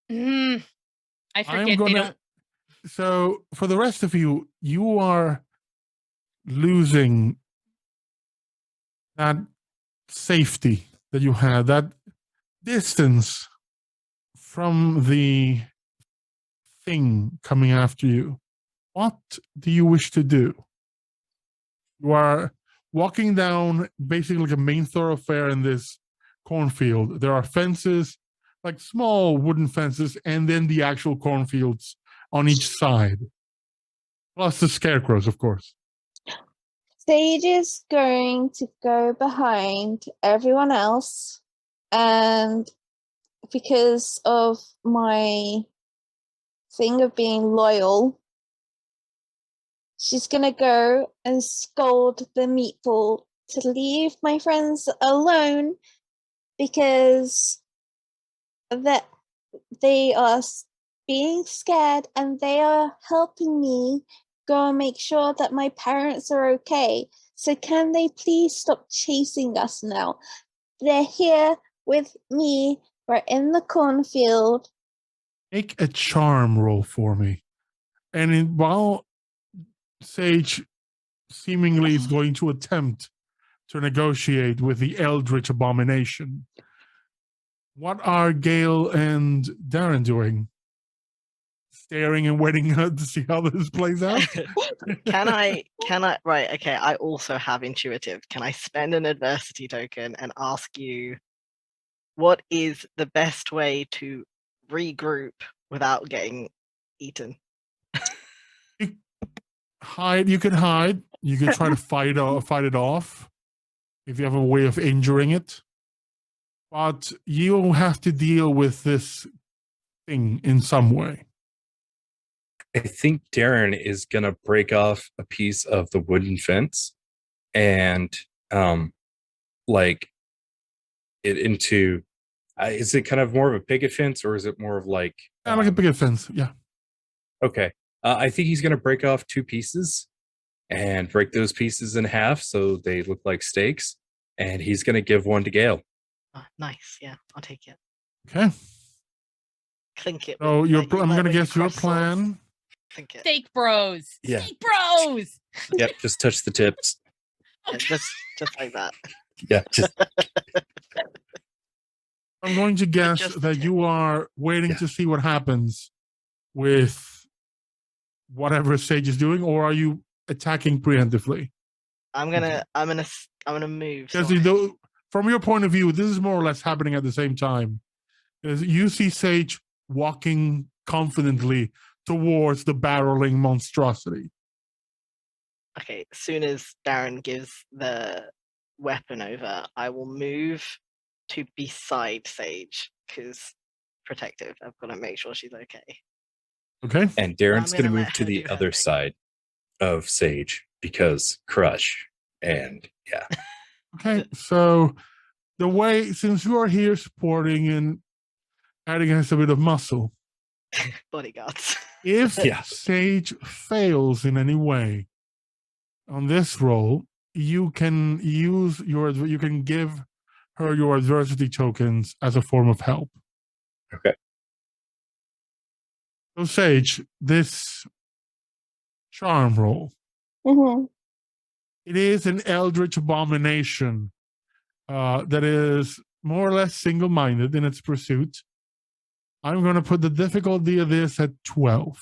I forget they don't. So for the rest of you, you are losing that safety that you had, that distance from the thing coming after you. What do you wish to do? You are walking down basically like a main thoroughfare in this cornfield. There are fences, like small wooden fences, and then the actual cornfields on each side. Plus the scarecrows, of course. Sage is going to go behind everyone else, and because of my thing of being loyal, she's gonna go and scold the meatball to leave my friends alone because that they are being scared and they are helping me go and make sure that my parents are okay. So can they please stop chasing us now? They're here with me. We're in the cornfield. Make a charm roll for me. And while Sage seemingly is going to attempt to negotiate with the Eldritch Abomination, what are Gale and Darren doing? Staring and waiting to see how this plays out? Can I, right, okay, I also have intuitive. Can I spend an adversity token and ask you what is the best way to regroup without getting eaten? Hide. You can hide. You can try to fight it off if you have a way of injuring it. But you have to deal with this thing in some way. I think Darren is going to break off a piece of the wooden fence and like it into is it kind of more of a picket fence or is it more of like Like a picket fence, yeah. Okay. I think he's going to break off 2 pieces and break those pieces in half so they look like steaks, and he's going to give one to Gale. Oh, nice, yeah, I'll take it. Okay. Clink it. So with, I'm going to with guess your cross swords. plan. Clink it. Steak bros. Yeah. Steak bros. Yep, just touch the tips. Yeah, just like that. Yeah, just I'm going to guess just the that tip. you are waiting to see what happens with whatever Sage is doing, or are you attacking preemptively? I'm gonna move. Because So from your point of view, this is more or less happening at the same time. As you see Sage walking confidently towards the barreling monstrosity. okay, as soon as Darren gives the weapon over, I will move to beside Sage because protective. I've got to make sure she's okay. Okay. and Darren's I'm going to gonna move let to her the do her other thing. side of Sage because crush and yeah. Okay. So the way, since you are here supporting and adding us a bit of muscle, Bodyguards. if Yeah. Sage fails in any way on this roll, you can you can give her your adversity tokens as a form of help. Okay. So Sage, this charm roll, Mhm. it is an eldritch abomination that is more or less single-minded in its pursuit. I'm going to put the difficulty of this at 12.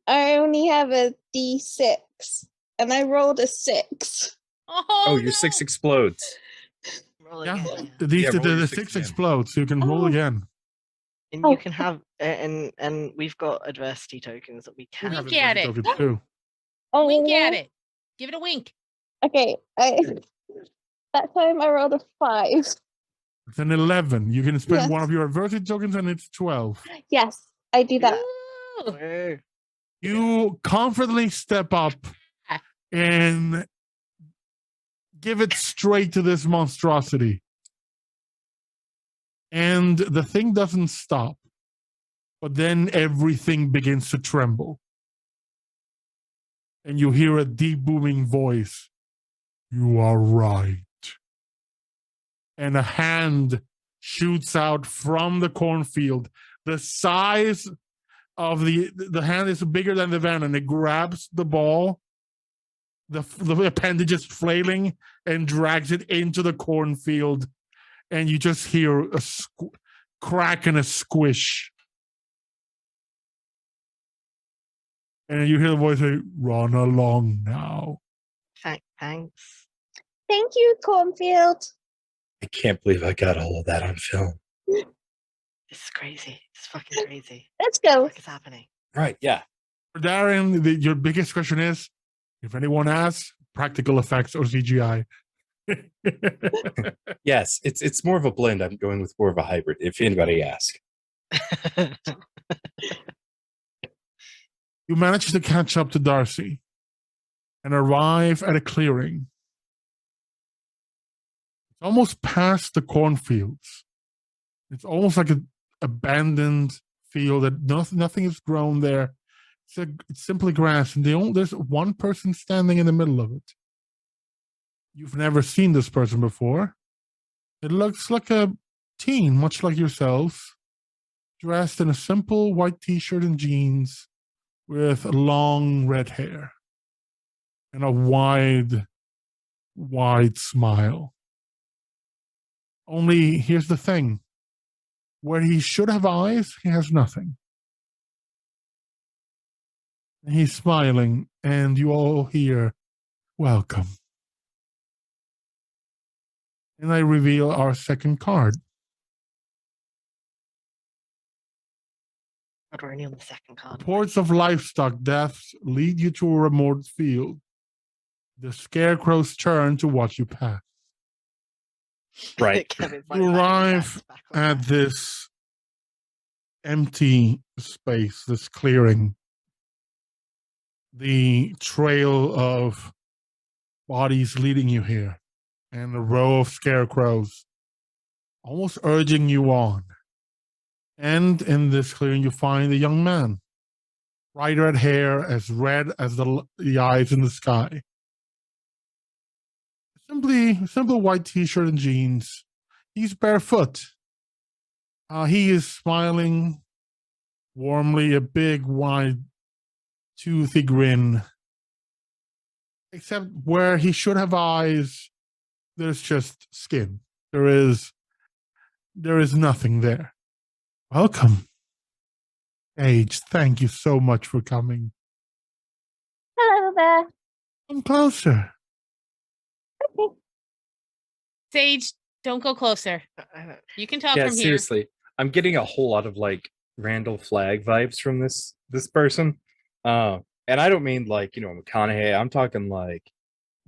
I only have a D6 and I rolled a 6. Oh, your 6 explodes. Roll Yeah, again, the roll your 6 6 again. explodes, so you can roll Oh. again. And you can have and we've got adversity tokens that we You can. have Wink at adversity it. tokens too. Oh, Wink at it. Give it a wink. Okay, that time I rolled a 5. It's an 11. You can spend Yes. one of your adversity tokens, and it's 12. Yes, I do that. Ooh. Woo. You confidently step up and give it straight to this monstrosity. And the thing doesn't stop, but then everything begins to tremble. And you hear a deep booming voice. You are right. And a hand shoots out from the cornfield. The size of the hand is bigger than the van, and it grabs the ball. The appendage is flailing and drags it into the cornfield, and you just hear a crack and a squish. And you hear the voice say, "Run along now." Thanks. Thank you, cornfield. I can't believe I got all of that on film. This is crazy. It's fucking crazy. Let's What go. the fuck is happening? Right, yeah. For Darren, your biggest question is, if anyone asks, practical effects or CGI. Yes, it's more of a blend. I'm going with more of a hybrid, if anybody asks. You manage to catch up to Darcy and arrive at a clearing. It's almost past the cornfields. It's almost like an abandoned field that nothing is grown there. It's simply grass, and there's one person standing in the middle of it. You've never seen this person before. It looks like a teen, much like yourselves, dressed in a simple white t-shirt and jeans with long red hair and a wide smile. Only here's the thing. Where he should have eyes, he has nothing. He's smiling, and you all hear, "Welcome." And I reveal our second card. God, we're only on the second card. Reports of livestock deaths lead you to a remote field. The scarecrows turn to watch you pass. Right. Kevin's You like, arrive back on at track. this empty space, this clearing. The trail of bodies leading you here, and a row of scarecrows almost urging you on. And in this clearing, you find a young man, bright red hair, as red as the eyes in the sky. Simple white t-shirt and jeans. He's barefoot. He is smiling warmly, a big, wide, toothy grin. Except where he should have eyes, there's just skin. There is nothing there. Welcome. Age, thank you so much for coming. Hello there. Come closer. Okay. Sage, don't go closer. You can talk Yeah, from here. seriously. I'm getting a whole lot of like Randall Flagg vibes from this person. And I don't mean like, McConaughey. I'm talking like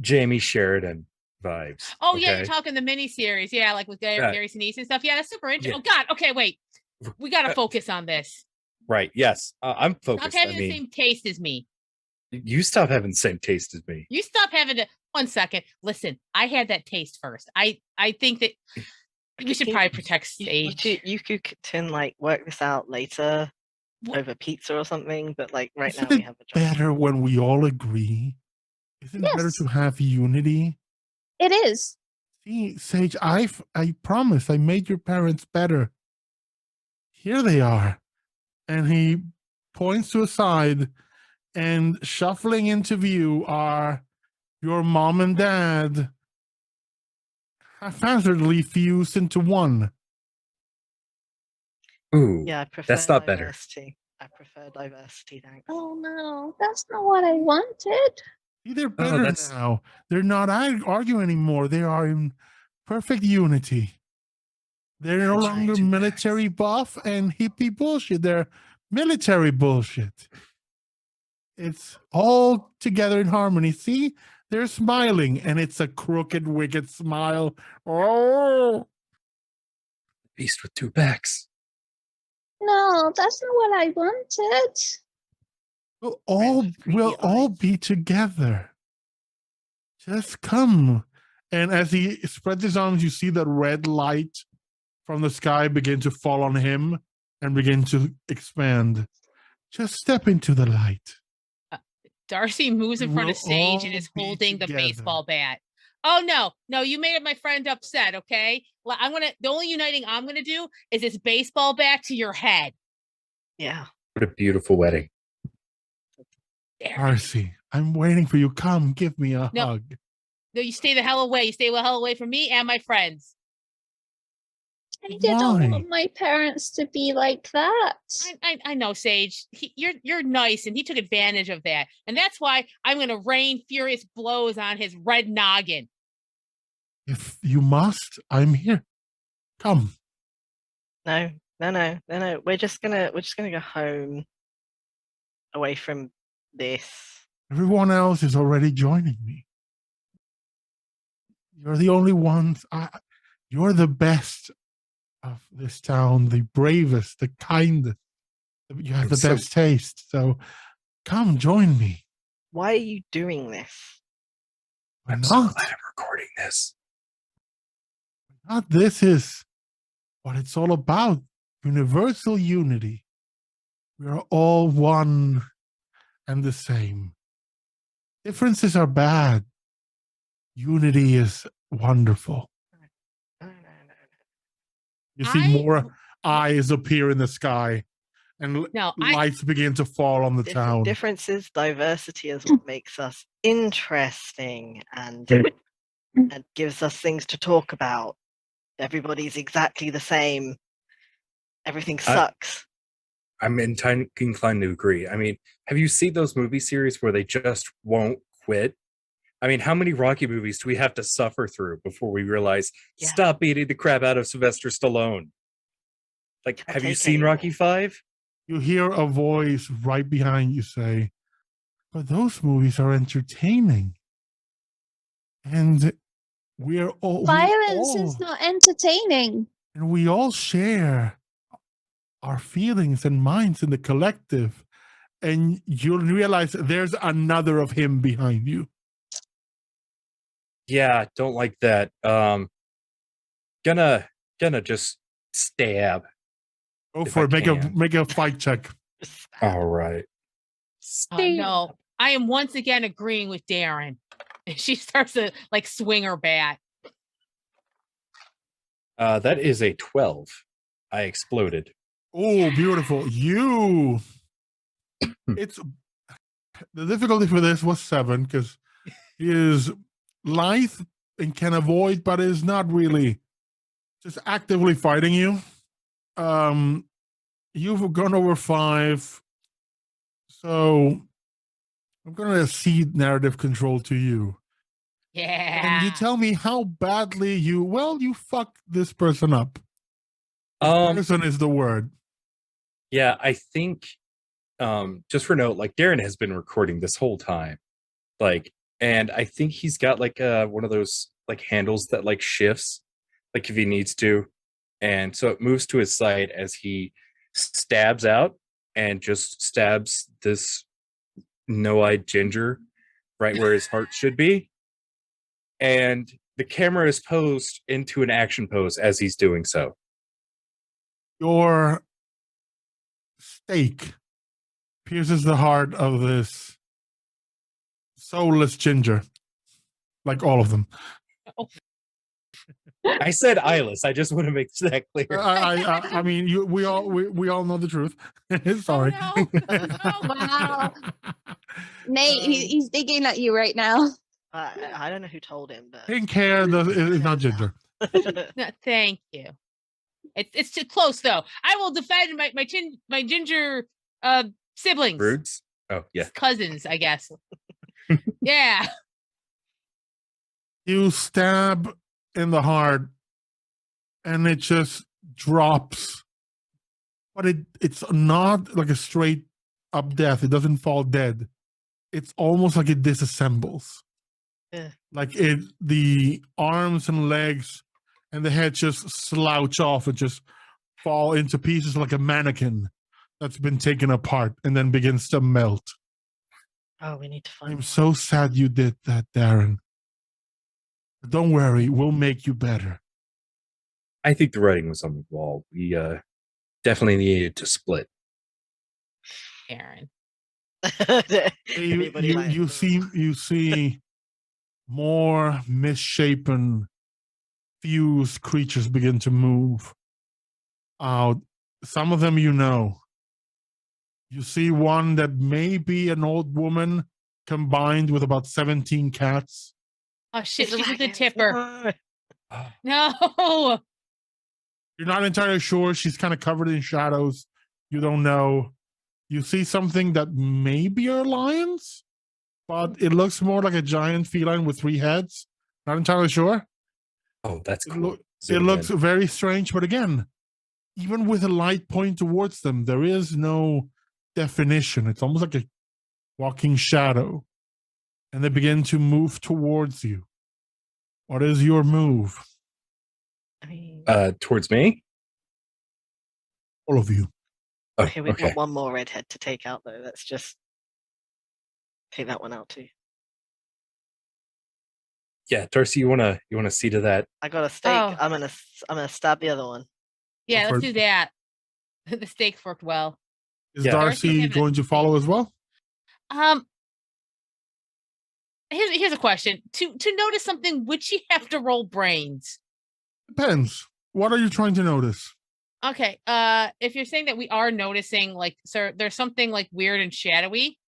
Jamie Sheridan vibes. Oh, yeah, you're okay? talking the miniseries. Yeah, like with Yeah. Gary Sinise and stuff. Yeah, that's super interesting. Yeah. Oh, God. Okay, wait. We got to focus on this. Right. Yes. I'm Stop focused. having the same taste as me. You stop having the same taste as me. You stop having to. 1 second. Listen, I had that taste first. I think that we should probably protect Sage. You can like work this out later What? over pizza or something, but like right Isn't now we it have a job. better when we all agree? Isn't it better Yes. to have unity? It is. See, Sage, I promise I made your parents better. Here they are. And he points to a side, and shuffling into view are your mom and dad haphazardly fused into one. Ooh. Yeah, I prefer That's not better. diversity. I prefer diversity, thanks. Oh no, that's not what I wanted. See, they're better that's- now. They're not arguing anymore. They are in perfect unity. They're no That's longer right, too bad. military buff and hippie bullshit. They're military bullshit. It's all together in harmony. See, They're smiling, and it's a crooked, wicked smile. Oh, Beast with two backs. No, that's not what I wanted. we'll all be together. Just come. And as he spreads his arms, you see the red light from the sky begin to fall on him and begin to expand. Just step into the light. Darcy moves in front of We'll Sage and all is be holding the together. baseball bat. Oh no, you made my friend upset, okay? The only uniting I'm gonna do is this baseball bat to your head. Yeah. What a beautiful wedding. There. Darcy, I'm waiting for you. Come, give me a hug. No, you stay the hell away. You stay the hell away from me and my friends. I didn't Why? want my parents to be like that. I know, Sage. You're nice, and he took advantage of that, and that's why I'm gonna rain furious blows on his red noggin. If you must, I'm here. Come. No. We're just gonna go home, away from this. Everyone else is already joining me. You're the only ones. You're the best of this town, the bravest, the kindest. You have the best taste. So come join me. Why are you doing this? Why I'm so not? glad I'm recording this. This is what it's all about. Universal unity. We are all one and the same. Differences are bad. Unity is wonderful. No. You see more eyes appear in the sky, and lights begin to fall on the town. Differences, diversity is what makes us interesting and gives us things to talk about. Everybody's exactly the same. Everything sucks. I'm inclined to agree. I mean, have you seen those movie series where they just won't quit? I mean, how many Rocky movies do we have to suffer through before we realize, stop beating the crap out of Sylvester Stallone? Like, have you seen Rocky 5? You hear a voice right behind you say, but those movies are entertaining. And we're all... Violence is not entertaining. And we all share our feelings and minds in the collective. And you'll realize there's another of him behind you. Yeah, don't like that. Gonna just stab. Go for it. Make a fight check. All right. No, I am once again agreeing with Darren. She starts to swing her bat. That is a 12. I exploded. Oh, beautiful. It's the difficulty for this was 7 because he is lithe and can avoid, but is not really just actively fighting you. You've gone over 5, so I'm gonna cede narrative control to you. Yeah. And you tell me how badly you fucked this person up. Person is the word. Yeah, I think just for note, Darren has been recording this whole time. And I think he's got one of those handles that shifts if he needs to. And so it moves to his side as he stabs out and just stabs this no-eyed ginger right where his heart should be. And the camera is posed into an action pose as he's doing so. Your stake pierces the heart of this soulless ginger, like all of them. I said eyeless. I just want to make that clear. I mean, we all know the truth. Sorry. Oh, no. Wow. Nate, he's digging at you right now. I don't know who told him, but Pink hair is not ginger. No, thank you. It's too close though. I will defend my ginger siblings. Roots? Oh, yeah. Cousins, I guess. Yeah. You stab in the heart and it just drops. But it's not like a straight up death. It doesn't fall dead. It's almost like it disassembles. Yeah. Like the arms and legs and the head just slouch off and just fall into pieces like a mannequin that's been taken apart and then begins to melt. Oh, we need to find I'm more. so sad you did that, Darren. But don't worry, we'll make you better. I think the writing was on the wall. We definitely needed to split. Aaron. Everybody like, You see more misshapen, fused creatures begin to move out. Some of them you know. You see one that may be an old woman combined with about 17 cats. Oh shit, It's she's with the dragons. tipper. No. No. You're not entirely sure. She's kind of covered in shadows. You don't know. You see something that may be a lion's, but it looks more like a giant feline with 3 heads. Not entirely sure. Oh, that's It, cool. it Zoom looks in. very strange, but again, even with a light pointing towards them, there is no definition. It's almost like a walking shadow. And they begin to move towards you. What is your move? I mean, Towards me? All of you. Oh, okay, we've okay. got one more redhead to take out though. Let's just take that one out too. Yeah, Darcy, you wanna see to that? I got a stake. Oh. I'm gonna stab the other one. Yeah, Go for let's it. do that. The steak worked well. Is Yeah. Darcy Darcy's having a going to follow as well? Here's a question. To notice something, would she have to roll brains? Depends. What are you trying to notice? Okay. If you're saying that we are noticing, like, sir, there's something like weird and shadowy.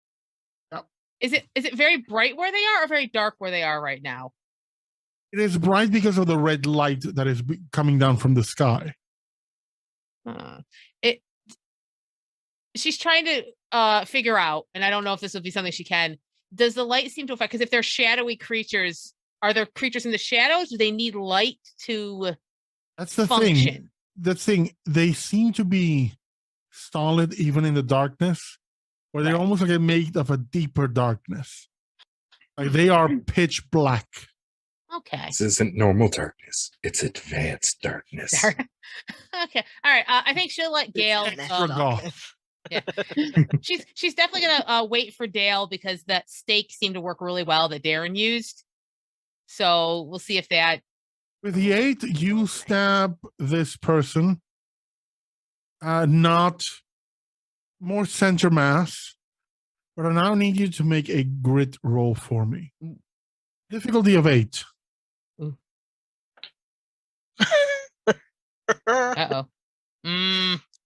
Yep. Is it very bright where they are or very dark where they are right now? It is bright because of the red light that is coming down from the sky. She's trying to figure out, and I don't know if this would be something she can. Does the light seem to affect? Because if they're shadowy creatures, are there creatures in the shadows? Do they need light to That's the function? thing. The thing, they seem to be solid even in the darkness, or they're Right. almost like made of a deeper darkness. Like they are pitch black. Okay. This isn't normal darkness. It's advanced darkness. Okay. All right. I think she'll let Gail. extra goth. Yeah. She's definitely gonna wait for Dale because that steak seemed to work really well that Darren used. So we'll see if that. With the 8, you stab this person. Not more center mass, but I now need you to make a grit roll for me. Difficulty of 8. Uh-oh.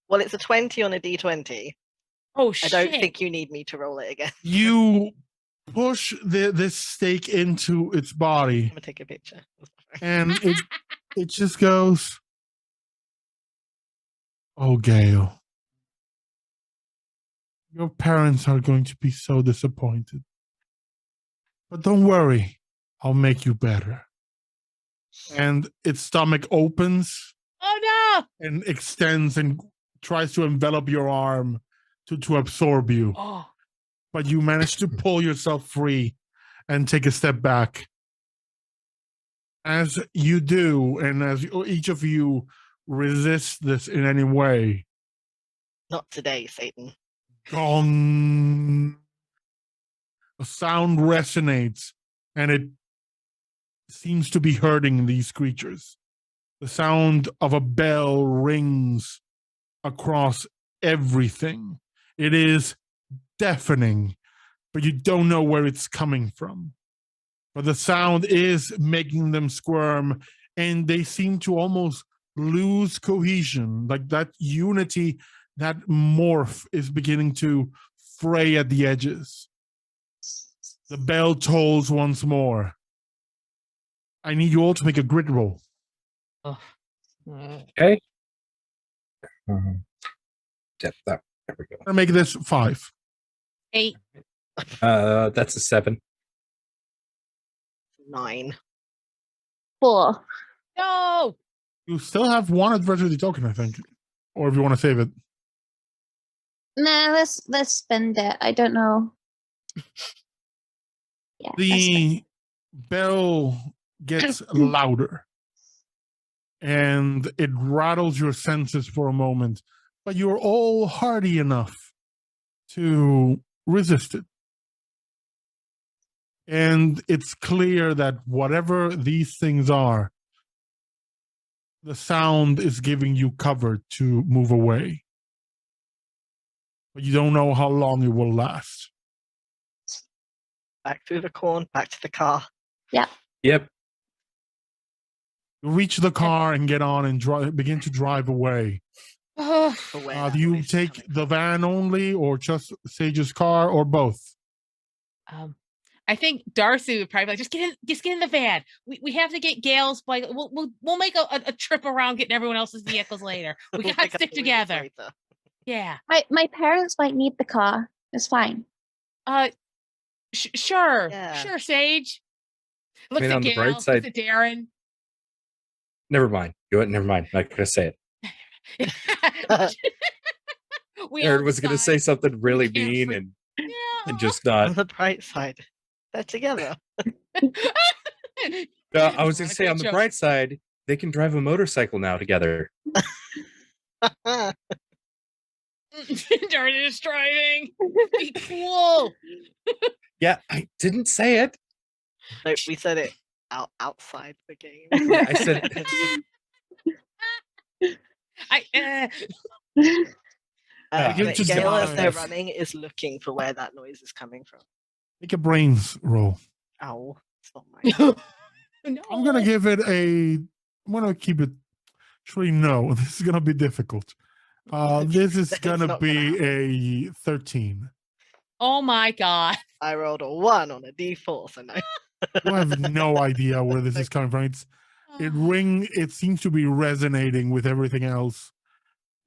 Well, it's a 20 on a d20. Oh I shit. don't think you need me to roll it again. You push this stake into its I'm body, gonna take a picture. and it just goes, "Oh, Gail, your parents are going to be so disappointed. But don't worry, I'll make you better." And its stomach opens Oh and extends and tries to envelop your arm to absorb you. no. Oh. But you manage to pull yourself free and take a step back. As you do, and as each of you resist this in any way, Not today, Satan. gong, a sound resonates, and it seems to be hurting these creatures. The sound of a bell rings across everything. It is deafening, but you don't know where it's coming from. But the sound is making them squirm, and they seem to almost lose cohesion. Like that unity, that morph is beginning to fray at the edges. The bell tolls once more. I need you all to make a grit roll. Oh. Okay. Yep, there we go. I'll make this 5. 8. That's a 7. 9. 4. No. You still have 1 adversity token, I think. Or if you want to save it. No, let's spend it. I don't know. Yeah, let's spend The bell gets louder and it rattles your senses for a moment, but you're all hardy enough to resist it. And it's clear that whatever these things are, the sound is giving you cover to move away. But you don't know how long it will last. Back through the corn, back to the car. Yep. You reach the car and get on and begin to drive away. Oh, For where that Do you noise is take coming the van only, or just Sage's car, or both? I think Darcy would probably be like, just get in the van. We have to get Gail's bike. We'll make a trip around getting everyone else's vehicles later. We We'll gotta pick up stick the wheels together. later. Yeah. My parents might need the car. It's fine. Sure. Yeah. Sure, Sage. Looks mean, at on the Gail, bright looks side- at Darren. Never mind. Never mind. I'm not gonna say it. We all Aaron was gonna say decide something really can't mean free- and Yeah. just On not. the bright side, they're together. I was gonna say, on the Joke. bright side, they can drive a motorcycle now together. Darren is driving. Be cool. Yeah, I didn't say it. No, we said it outside the game. Yeah, I said Begin to Gail, as they're drive. running, is looking for where that noise is coming from. Make a brains roll. Ow, it's not mine. No. I'm gonna give it a. I'm gonna keep it. Actually, no. This is gonna be difficult. This is It's gonna not be gonna a 13. Oh my god. I rolled a 1 on a d4, so no. You have no idea where this is coming from. It seems to be resonating with everything else.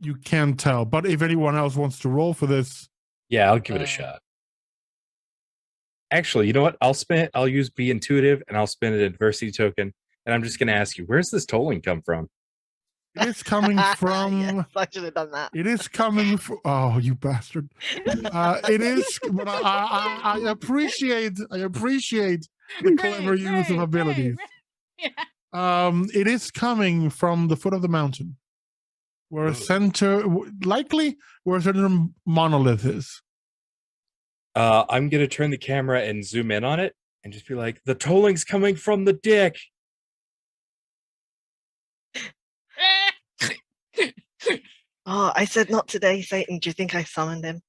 You can't tell. But if anyone else wants to roll for this, yeah, I'll give it a shot. Actually, you know what? I'll use be intuitive and I'll spend an adversity token. And I'm just gonna ask you, where's this tolling come from? it is coming from. Yes, I should have done that. It is coming from. Oh, you bastard! It is, but I appreciate the clever use of abilities. Yeah. It is coming from the foot of the mountain, where likely where a certain monolith is. I'm gonna turn the camera and zoom in on it and just be like, the tolling's coming from the dick. Oh, I said not today, Satan. Do you think I summoned him?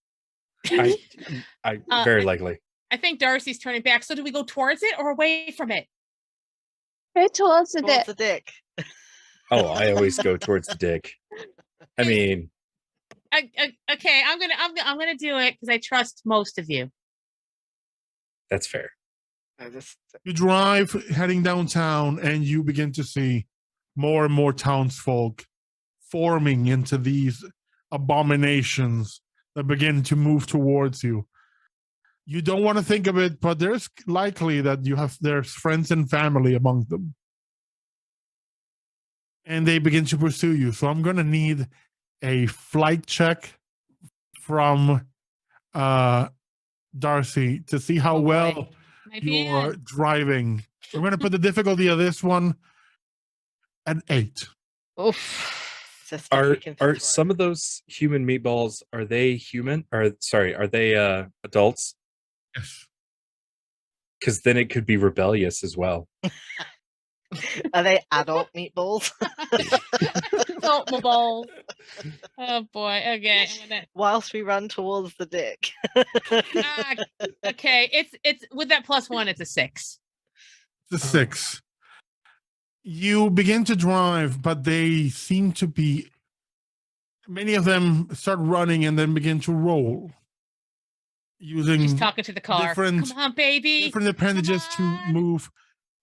I very likely. I think Darcy's turning back. So do we go towards it or away from it? Go towards the Towards dick. the dick. Oh, I always go towards the dick. I mean, Okay, I'm gonna do it because I trust most of you. that's fair. You drive heading downtown, and you begin to see more and more townsfolk forming into these abominations that begin to move towards you. You don't want to think of it, but there's likely that there's friends and family among them. And they begin to pursue you. So I'm going to need a flight check from Darcy to see how Oh, boy. well My you're bad. driving. We're going to put the difficulty of this one at 8. Oof. Just to Are kick into the some of those human meatballs, are they human? Or sorry, are they adults? Yes. Because then it could be rebellious as well. throat. Are they adult meatballs? Salt my balls. Oh boy. Okay. I'm gonna, Whilst we run towards the dick. okay. It's with that +1, it's a 6. The 6. You begin to drive, but they seem to be. Many of them start running and then begin to roll. Using She's talking to the car. different- Come on, baby. different appendages to on. move.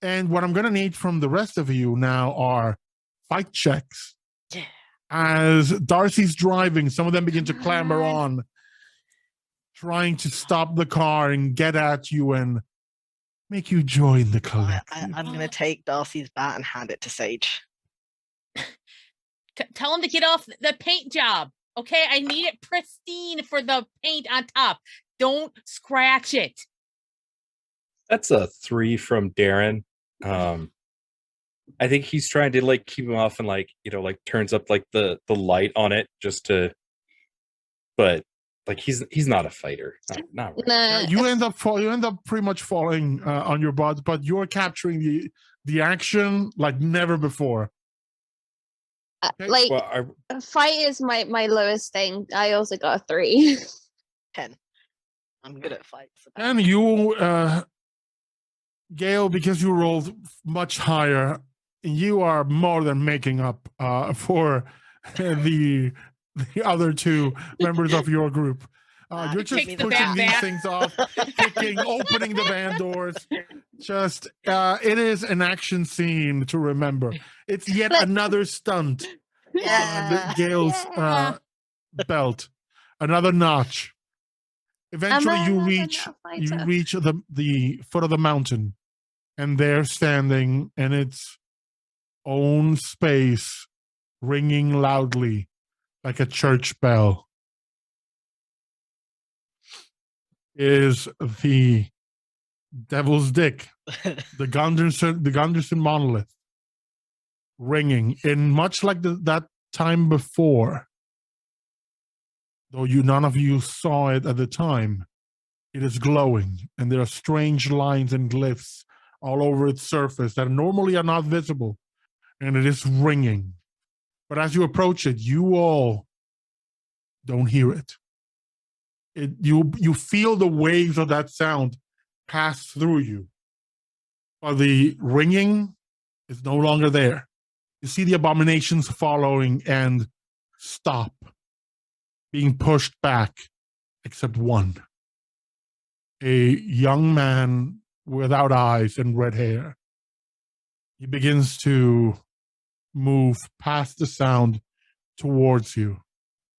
And what I'm going to need from the rest of you now are fight checks. Yeah. As Darcy's driving, some of them begin to Come clamber on. on, trying to stop the car and get at you and make you join the collective. I'm going to take Darcy's bat and hand it to Sage. Tell him to get off the paint job. Okay, I need it pristine for the paint on top. Don't scratch it. That's a 3 from Darren. I think he's trying to like keep him off and like, like turns up like the light on it just to, but like he's not a fighter. Not really. Yeah, you end up pretty much falling on your butt, but you're capturing the action like never before. Okay. Like Well, fight is my lowest thing. I also got a 3. 10. I'm good at fights. And you, Gail, because you rolled much higher, you are more than making up for the other 2 members of your group. You're just Kick the pushing bat these back. things off, kicking, opening the van doors. Just, it is an action scene to remember. It's yet another stunt. Yeah. Gail's Yeah. belt, another notch. Eventually, I'm you a reach fighter. the foot of the mountain, and they're standing in its own space, ringing loudly like a church bell. Is the Devil's Dick, the Gunderson monolith, ringing in much like that time before. Though none of you saw it at the time, it is glowing, and there are strange lines and glyphs all over its surface that normally are not visible, and it is ringing. But as you approach it, you all don't hear it. You feel the waves of that sound pass through you, but the ringing is no longer there. You see the abominations following and stop, being pushed back, except one. A young man without eyes and red hair. He begins to move past the sound towards you.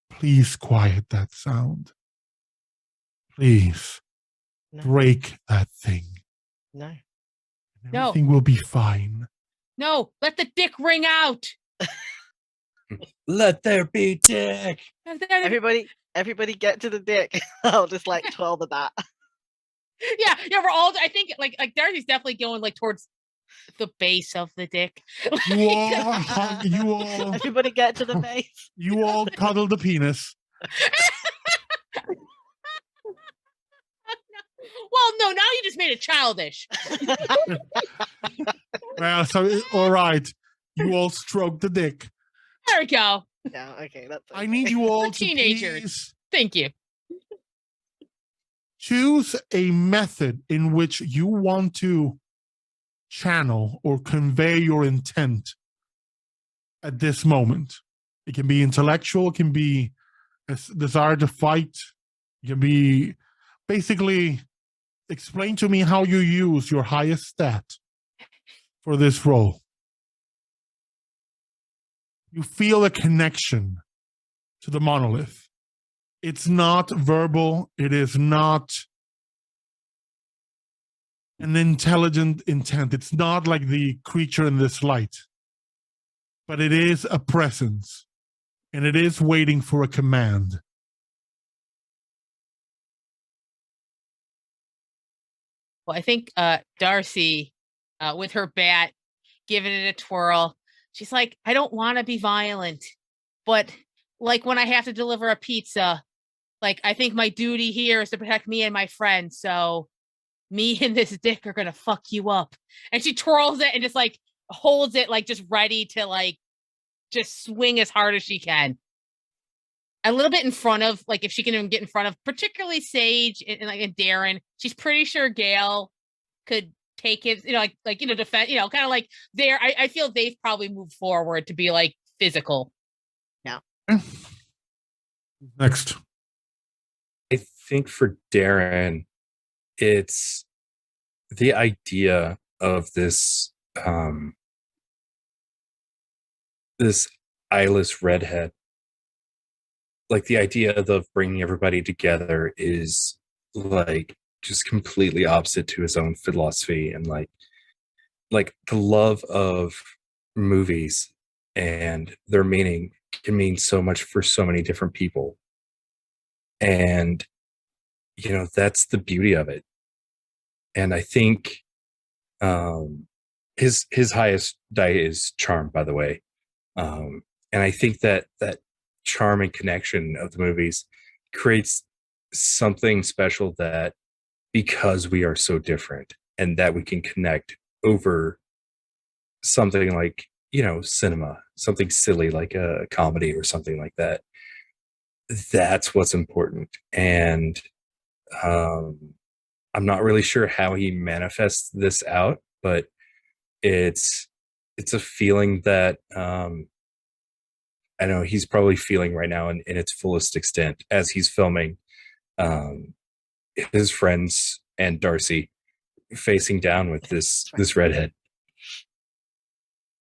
Please quiet that sound. Please break that thing. No. Everything will be fine. No, let the dick ring out. let there be dick. Everybody get to the dick. I'll just like twirl the bat. Yeah, we're all. I think like Darcy's definitely going like towards the base of the dick. You all Everybody get to the base. You all cuddle the penis. Well, no, now you just made it childish. Well, so all right. You all stroke the dick. There we go. Yeah, okay, that's okay. I need you all We're to teenagers. please Thank you. choose a method in which you want to channel or convey your intent at this moment. It can be intellectual, it can be a desire to fight, it can be basically explain to me how you use your highest stat for this role. You feel a connection to the monolith. It's not verbal, it is not an intelligent intent. It's not like the creature in this light, but it is a presence, and it is waiting for a command. Well, I think Darcy, with her bat, giving it a twirl, she's like, I don't want to be violent, but like when I have to deliver a pizza, like I think my duty here is to protect me and my friend. So me and this dick are gonna fuck you up. And she twirls it and just like holds it like just ready to like just swing as hard as she can. A little bit in front of, like, if she can even get in front of, particularly Sage and Darren. She's pretty sure Gail could take it, defend, kind of like there. I feel they've probably moved forward to be like physical. Yeah. Next. I think for Darren, it's the idea of this this eyeless redhead. Like the idea of bringing everybody together is like just completely opposite to his own philosophy, and like the love of movies and their meaning can mean so much for so many different people. And that's the beauty of it. And I think his highest die is charm, by the way. And I think that charm and connection of the movies creates something special, that because we are so different and that we can connect over something like, cinema, something silly like a comedy or something like that. That's what's important. And I'm not really sure how he manifests this out, but it's a feeling that I know he's probably feeling right now in its fullest extent as he's filming his friends and Darcy facing down with this redhead.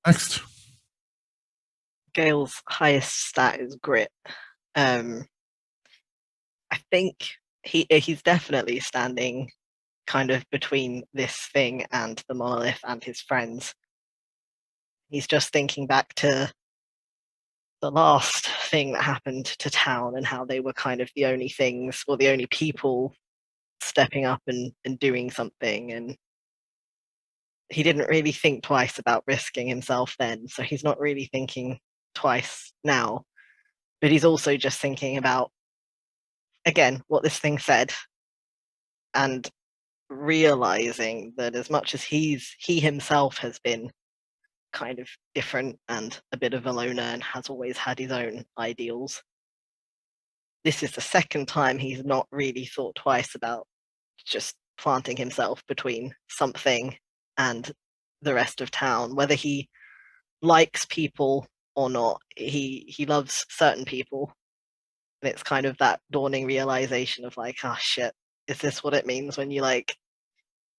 Next. Gale's highest stat is grit. I think he's definitely standing kind of between this thing and the monolith and his friends. He's just thinking back to the last thing that happened to town and how they were kind of the only things, or the only people stepping up and doing something. And he didn't really think twice about risking himself then, so he's not really thinking twice now. But he's also just thinking about, again, what this thing said, and realizing that as much as he himself has been kind of different and a bit of a loner and has always had his own ideals, this is the second time he's not really thought twice about just planting himself between something and the rest of town. Whether he likes people or not, he loves certain people, and it's kind of that dawning realization of like, oh shit, is this what it means when you like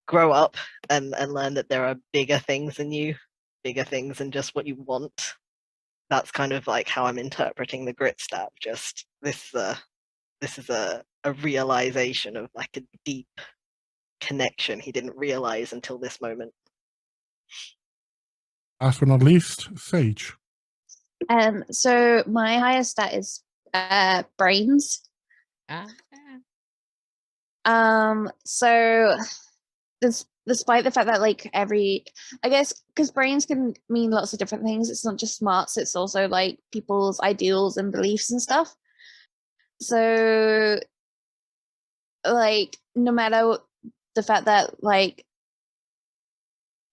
grow up and learn that there are bigger things than you, bigger things than just what you want? That's kind of like how I'm interpreting the grit stat. Just this is a realization of like a deep connection he didn't realize until this moment. Last but not least, Sage. So my highest stat is brains. So despite the fact that like I guess because brains can mean lots of different things, it's not just smarts, it's also like people's ideals and beliefs and stuff. So like no matter the fact that like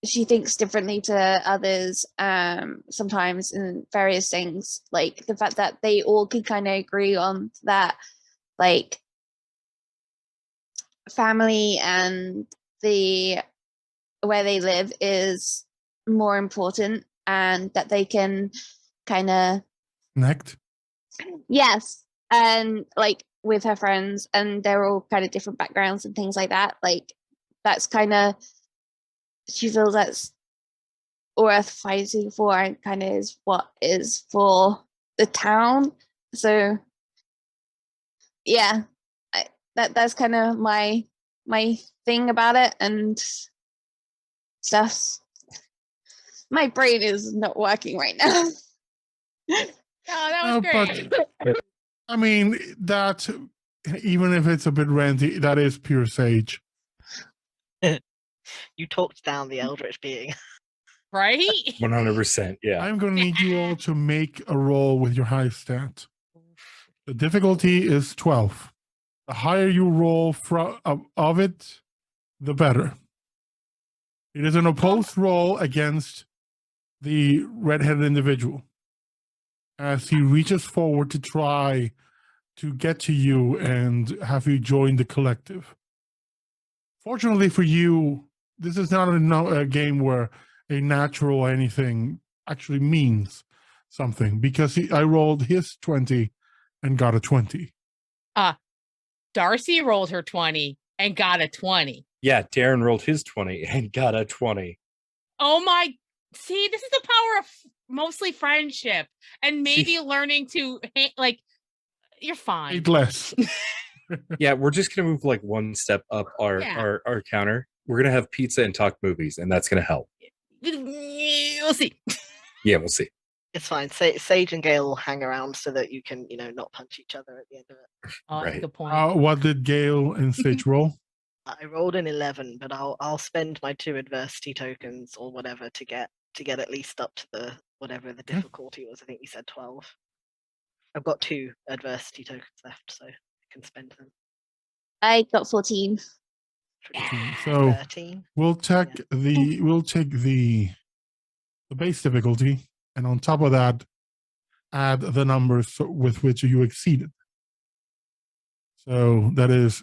she thinks differently to others sometimes in various things, like the fact that they all can kind of agree on that, like family and the where they live is more important, and that they can kind of Connect. yes, and like with her friends, and they're all kind of different backgrounds and things like that, like that's kind of, she feels that's worth fighting for, and kind of is what is for the town. So yeah, that's kind of my thing about it and stuff. My brain is not working right now. Oh, that was great. But I mean, that even if it's a bit ranty, that is pure Sage. You talked down the eldritch being. Right? 100%. Yeah. I'm going to need you all to make a roll with your high stat. The difficulty is 12. The higher you roll of it, the better. It is an opposed roll against the redheaded individual as he reaches forward to try to get to you and have you join the collective. Fortunately for you, this is not a game where a natural anything actually means something, because I rolled his 20 and got a 20. Darcy rolled her 20 and got a 20. Yeah, Darren rolled his 20 and got a 20. Oh my, see, this is the power of mostly friendship and maybe learning to like, you're fine. 8 less. Yeah, we're just gonna move like one step up our counter. We're gonna have pizza and talk movies, and that's gonna help. We'll see. Yeah, we'll see. It's fine. Sage and Gale will hang around so that you can, not punch each other at the end of it. Oh, that's Right. a good point. What did Gale and Sage roll? I rolled an 11, but I'll spend my 2 adversity tokens or whatever to get at least up to the whatever the difficulty was. I think you said 12. I've got 2 adversity tokens left, so I can spend them. I got 14. So 13. we'll take the base difficulty, and on top of that, add the numbers with which you exceeded. So that is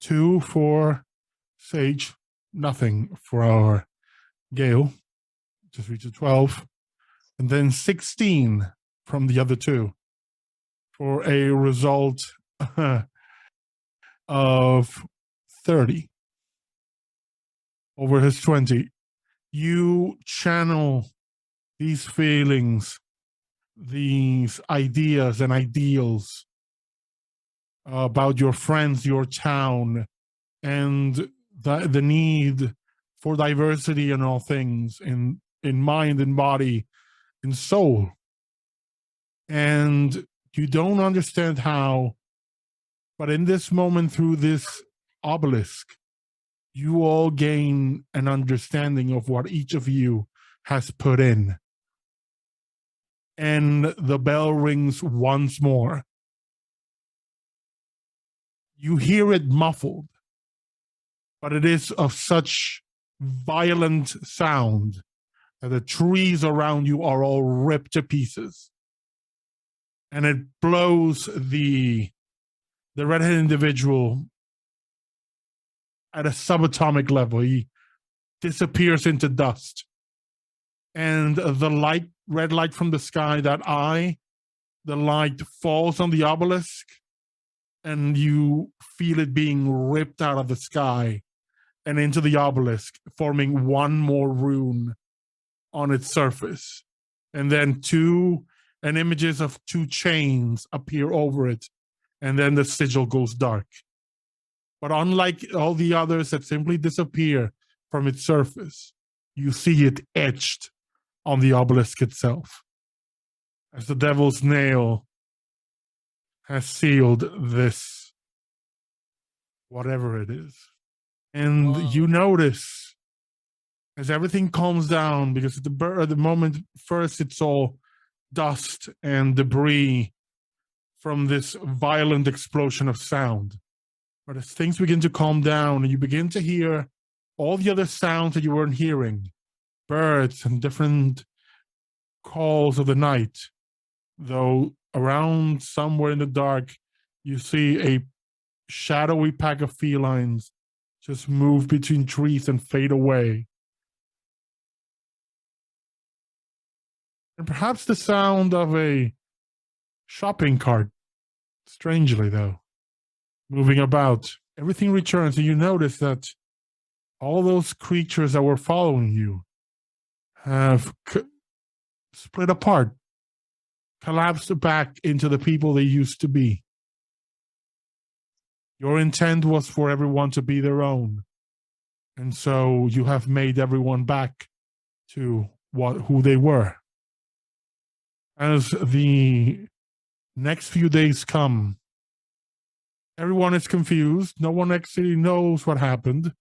2 for Sage, nothing for our Gale, just reaches 12, and then 16 from the other 2 for a result of 30 over his 20. You channel these feelings, these ideas and ideals about your friends, your town, and the need for diversity in all things, in mind and body and soul. And you don't understand how, but in this moment, through this obelisk, you all gain an understanding of what each of you has put in. And the bell rings once more. You hear it muffled, but it is of such violent sound that the trees around you are all ripped to pieces. And it blows the redheaded individual at a subatomic level. He disappears into dust. And the red light from the sky, the light falls on the obelisk, and you feel it being ripped out of the sky and into the obelisk, forming one more rune on its surface. And then images of 2 chains appear over it, and then the sigil goes dark. But unlike all the others that simply disappear from its surface, you see it etched on the obelisk itself, as the devil's nail has sealed this, whatever it is. And you notice, as everything calms down, because at the moment, first it's all dust and debris from this violent explosion of sound. But as things begin to calm down and you begin to hear all the other sounds that you weren't hearing, birds and different calls of the night, though around somewhere in the dark, you see a shadowy pack of felines just move between trees and fade away. And perhaps the sound of a shopping cart, strangely though, moving about. Everything returns, and you notice that all those creatures that were following you have split apart, collapsed back into the people they used to be. Your intent was for everyone to be their own. And so you have made everyone back to who they were. As the next few days come, everyone is confused. No one actually knows what happened.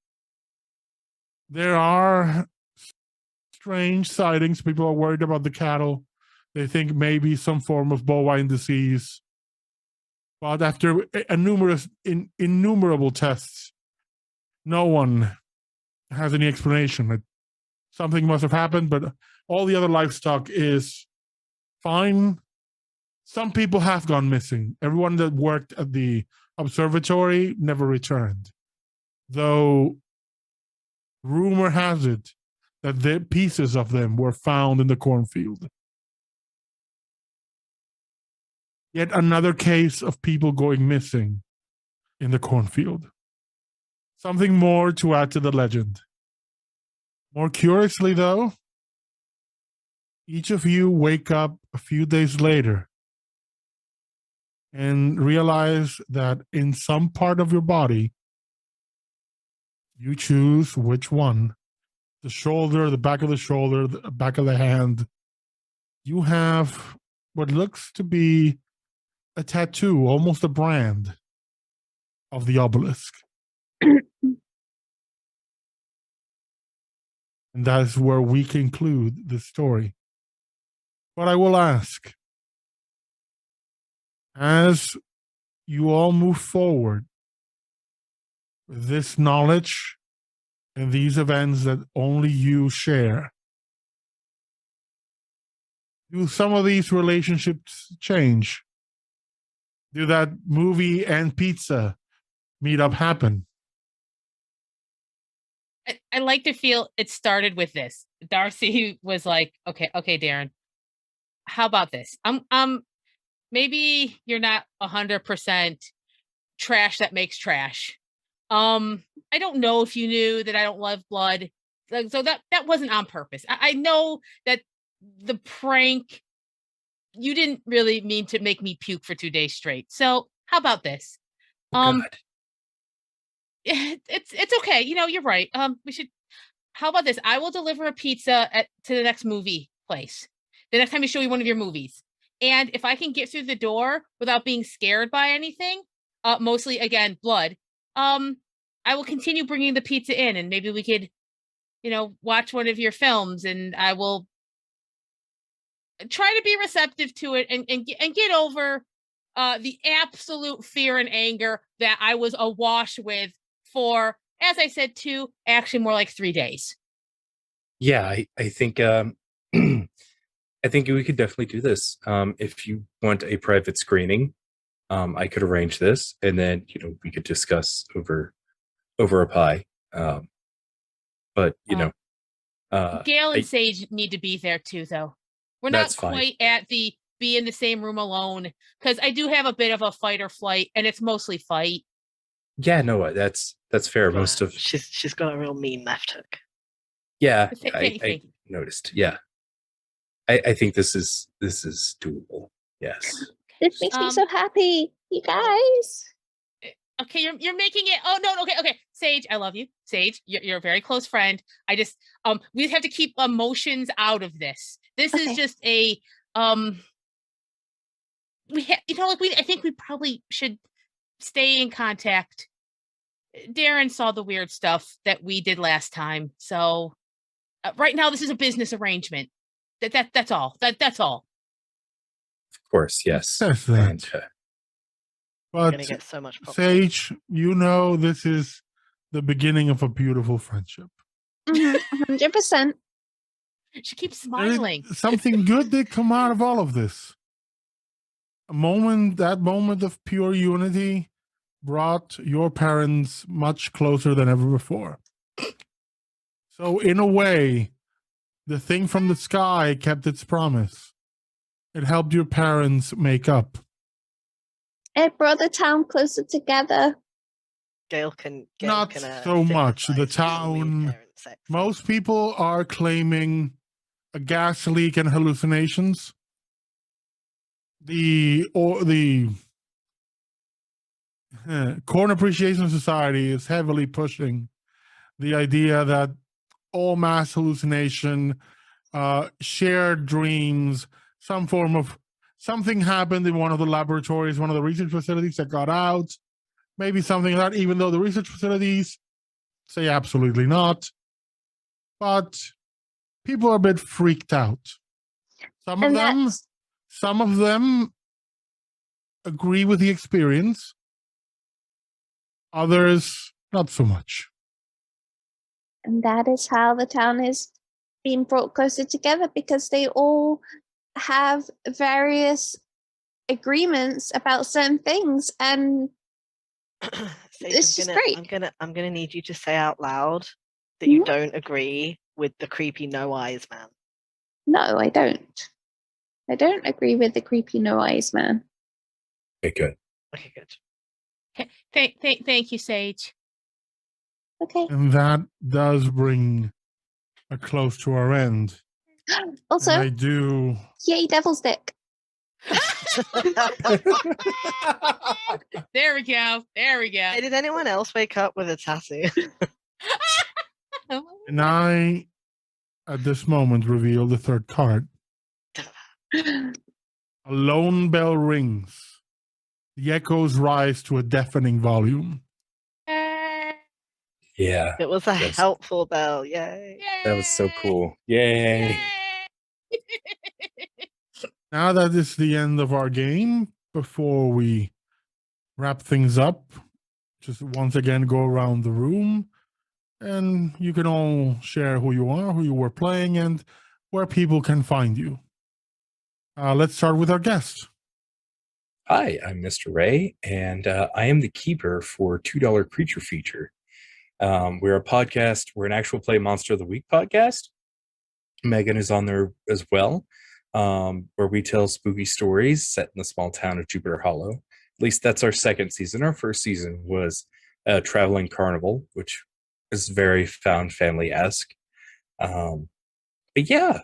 There are strange sightings. People are worried about the cattle. They think maybe some form of bovine disease. But after innumerable tests, no one has any explanation. That something must have happened, but all the other livestock is fine. Some people have gone missing. Everyone that worked at the observatory never returned. Though rumor has it that the pieces of them were found in the cornfield. Yet another case of people going missing in the cornfield. Something more to add to the legend. More curiously, though, each of you wake up a few days later and realize that in some part of your body, you choose which one. The shoulder, the back of the shoulder, the back of the hand. You have what looks to be a tattoo, almost a brand of the obelisk. And that is where we conclude the story. But I will ask, as you all move forward with this knowledge and these events that only you share, do some of these relationships change? Do that movie and pizza meetup happen? I like to feel it started with this. Darcy was like, okay, Darren, how about this? Maybe you're not 100% trash that makes trash. I don't know if you knew that I don't love blood. So that wasn't on purpose. I know that the prank, you didn't really mean to make me puke for 2 days straight. So how about this? God. It's okay. You're right. We should. How about this? I will deliver a pizza to the next movie place. The next time we show you one of your movies, and if I can get through the door without being scared by anything, mostly again blood, I will continue bringing the pizza in, and maybe we could, watch one of your films, and I will try to be receptive to it and get over the absolute fear and anger that I was awash with for, as I said, actually more like 3 days. Yeah, I think I think we could definitely do this. If you want a private screening, I could arrange this, and then we could discuss over a pie. But Gail and I- Sage need to be there too, though. We're not That's fine. quite at the be in the same room alone, because I do have a bit of a fight or flight, and it's mostly fight. yeah, no, that's fair. Got Most a- of she's got a real mean left hook. yeah, Thank I you. noticed. Yeah, I think this is doable. Yes. This makes me so happy, you guys. Okay, you're making it. Oh no, okay. Sage, I love you. Sage, you're a very close friend. I just we have to keep emotions out of this. This is Okay. just a I think we probably should stay in contact. Darren saw the weird stuff that we did last time, so right now this is a business arrangement. That's all. That's all. Of course, yes. Says that. And, You're But gonna get so much props. Sage, this is the beginning of a beautiful friendship. 100%. She keeps There is smiling. something good did come out of all of this. That moment of pure unity brought your parents much closer than ever before. So in a way, the thing from the sky kept its promise. It helped your parents make up. It brought the town closer together. Gail can Not so much. The town, most people are claiming a gas leak and hallucinations. The Corn Appreciation Society is heavily pushing the idea that all mass hallucination, shared dreams, some form of something happened in one of the laboratories, one of the research facilities that got out, maybe something like that, even though the research facilities say absolutely not. But people are a bit freaked out. Some of them agree with the experience. Others, not so much. And that is how the town is being brought closer together, because they all have various agreements about certain things, and Sage, it's just great. I'm gonna need you to say out loud that you don't agree with the creepy no eyes man. No, I don't. I don't agree with the creepy no eyes man. okay, good. Okay, good. Thank you, Sage. Okay. And that does bring a close to our end. Also, And I do. yay, Devil's Dick. There we go. Hey, did anyone else wake up with a tattoo? And I, at this moment, reveal the third card. A lone bell rings. The echoes rise to a deafening volume. Yeah, It was a That's- helpful bell. Yay. that was so Yay! cool. Yay. Yay! Now that it's the end of our game, before we wrap things up, just once again go around the room and you can all share who you are, who you were playing, and where people can find you. Let's start with our guest. Hi, I'm Mr. Ray, and I am the keeper for $2 Creature Feature. We're a podcast. We're an actual play Monster of the Week podcast. Megan is on there as well, where we tell spooky stories set in the small town of Jupiter Hollow. At least that's our second season. Our first season was Traveling Carnival, which is very found family-esque. But yeah,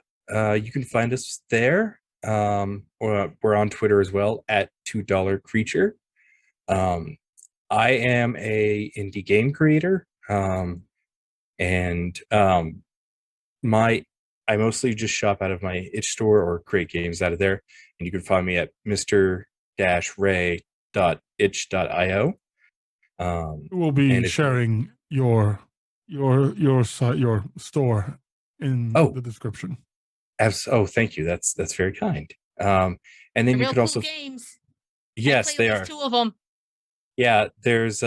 you can find us there. We're on Twitter as well at $2 Creature. I am a indie game creator, and I mostly just shop out of my itch store or create games out of there, and you can find me at mr-ray.itch.io. We'll be and if- sharing your site, your store in the description. Oh, thank you. That's very kind. And then They're you real could cool also games. yes, I played they at are. least 2 of them. Yeah, there's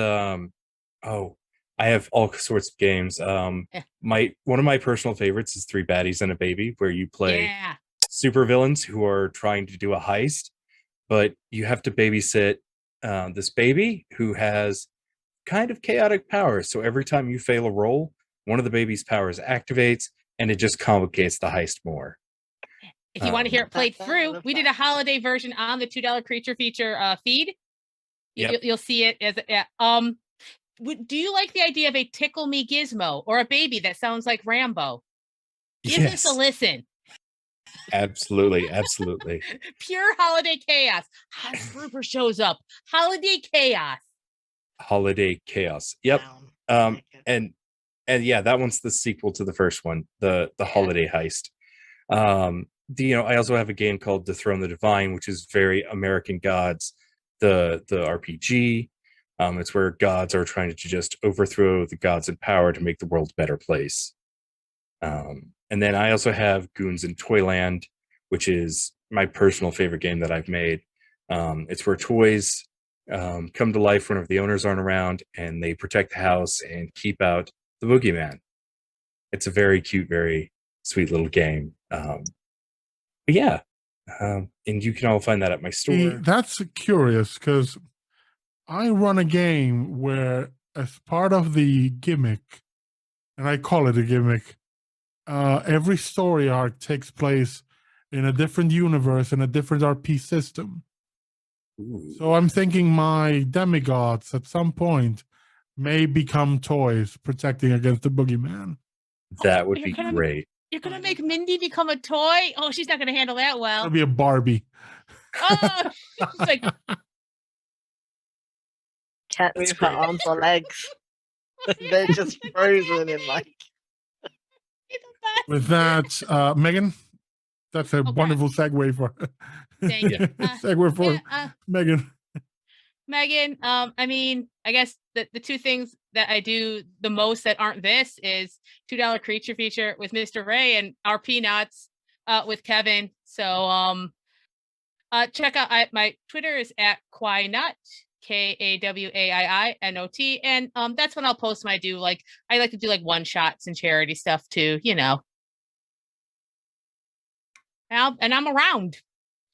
I have all sorts of games. One of my personal favorites is Three Baddies and a Baby, where you play Yeah. supervillains who are trying to do a heist, but you have to babysit this baby who has kind of chaotic powers. So every time you fail a roll, one of the baby's powers activates, and it just complicates the heist more. If you want to hear it played I through, love we did that. a holiday version on the $2 Creature Feature feed. Yep. You'll see it as do you like the idea of a tickle me gizmo or a baby that sounds like Rambo? Give this a listen. Absolutely. Pure holiday chaos. Hans Gruber shows up. Holiday chaos. Holiday chaos. Yep. Down. Like it. And yeah, that one's the sequel to the first one, the holiday heist. I also have a game called Dethrone the Divine, which is very American Gods, the RPG. It's where gods are trying to just overthrow the gods in power to make the world a better place. And then I also have Goons in Toyland, which is my personal favorite game that I've made. It's where toys come to life whenever the owners aren't around, and they protect the house and keep out the boogeyman. It's a very cute, very sweet little game. But yeah, and you can all find that at my store. That's curious because I run a game where, as part of the gimmick, and I call it a gimmick, every story arc takes place in a different universe and a different RP system. Ooh. So I'm thinking my demigods at some point may become toys protecting against the boogeyman. That would You're be gonna- great. You're going to make Mindy become a toy? Oh, she's not going to handle that well. It'll be a Barbie. Oh, she's like, Can't That's move her great. arms or legs. They're just frozen in like. "You're the best." With that, Megan, that's a Okay. wonderful segue for Thank you. segue for Yeah, Megan. Megan, I mean, I guess the 2 things that I do the most that aren't this is $2 Creature Feature with Mr. Ray and our Peanuts with Kevin. So check out my Twitter is at Kwainut, KAWAIINOT, and that's when I'll post I like to do like one shots and charity stuff too, you know. And I'm around.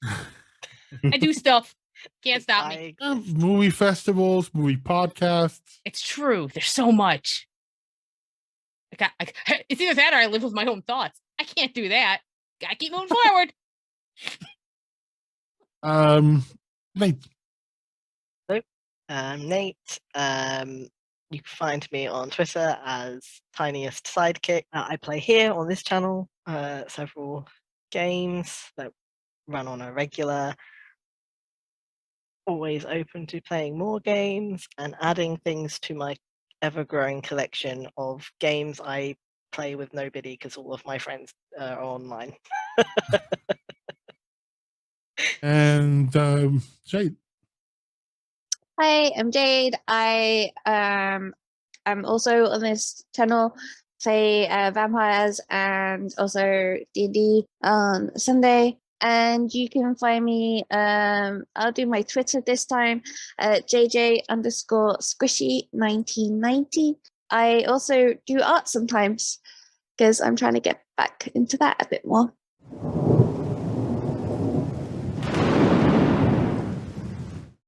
I do stuff. Can't stop me. Movie festivals, movie podcasts. It's true. There's so much. It's either that or I live with my own thoughts. I can't do that. Gotta keep moving forward. Nate. Nate. You can find me on Twitter as Tiniest Sidekick. I play here on this channel several games that run on a regular. Always open to playing more games and adding things to my ever-growing collection of games I play with nobody because all of my friends are online. And Jade. Hi, I'm Jade. I I'm also on this channel, play vampires and also D&D on Sunday. And you can find me, I'll do my Twitter this time, JJ_squishy1990. I also do art sometimes because I'm trying to get back into that a bit more.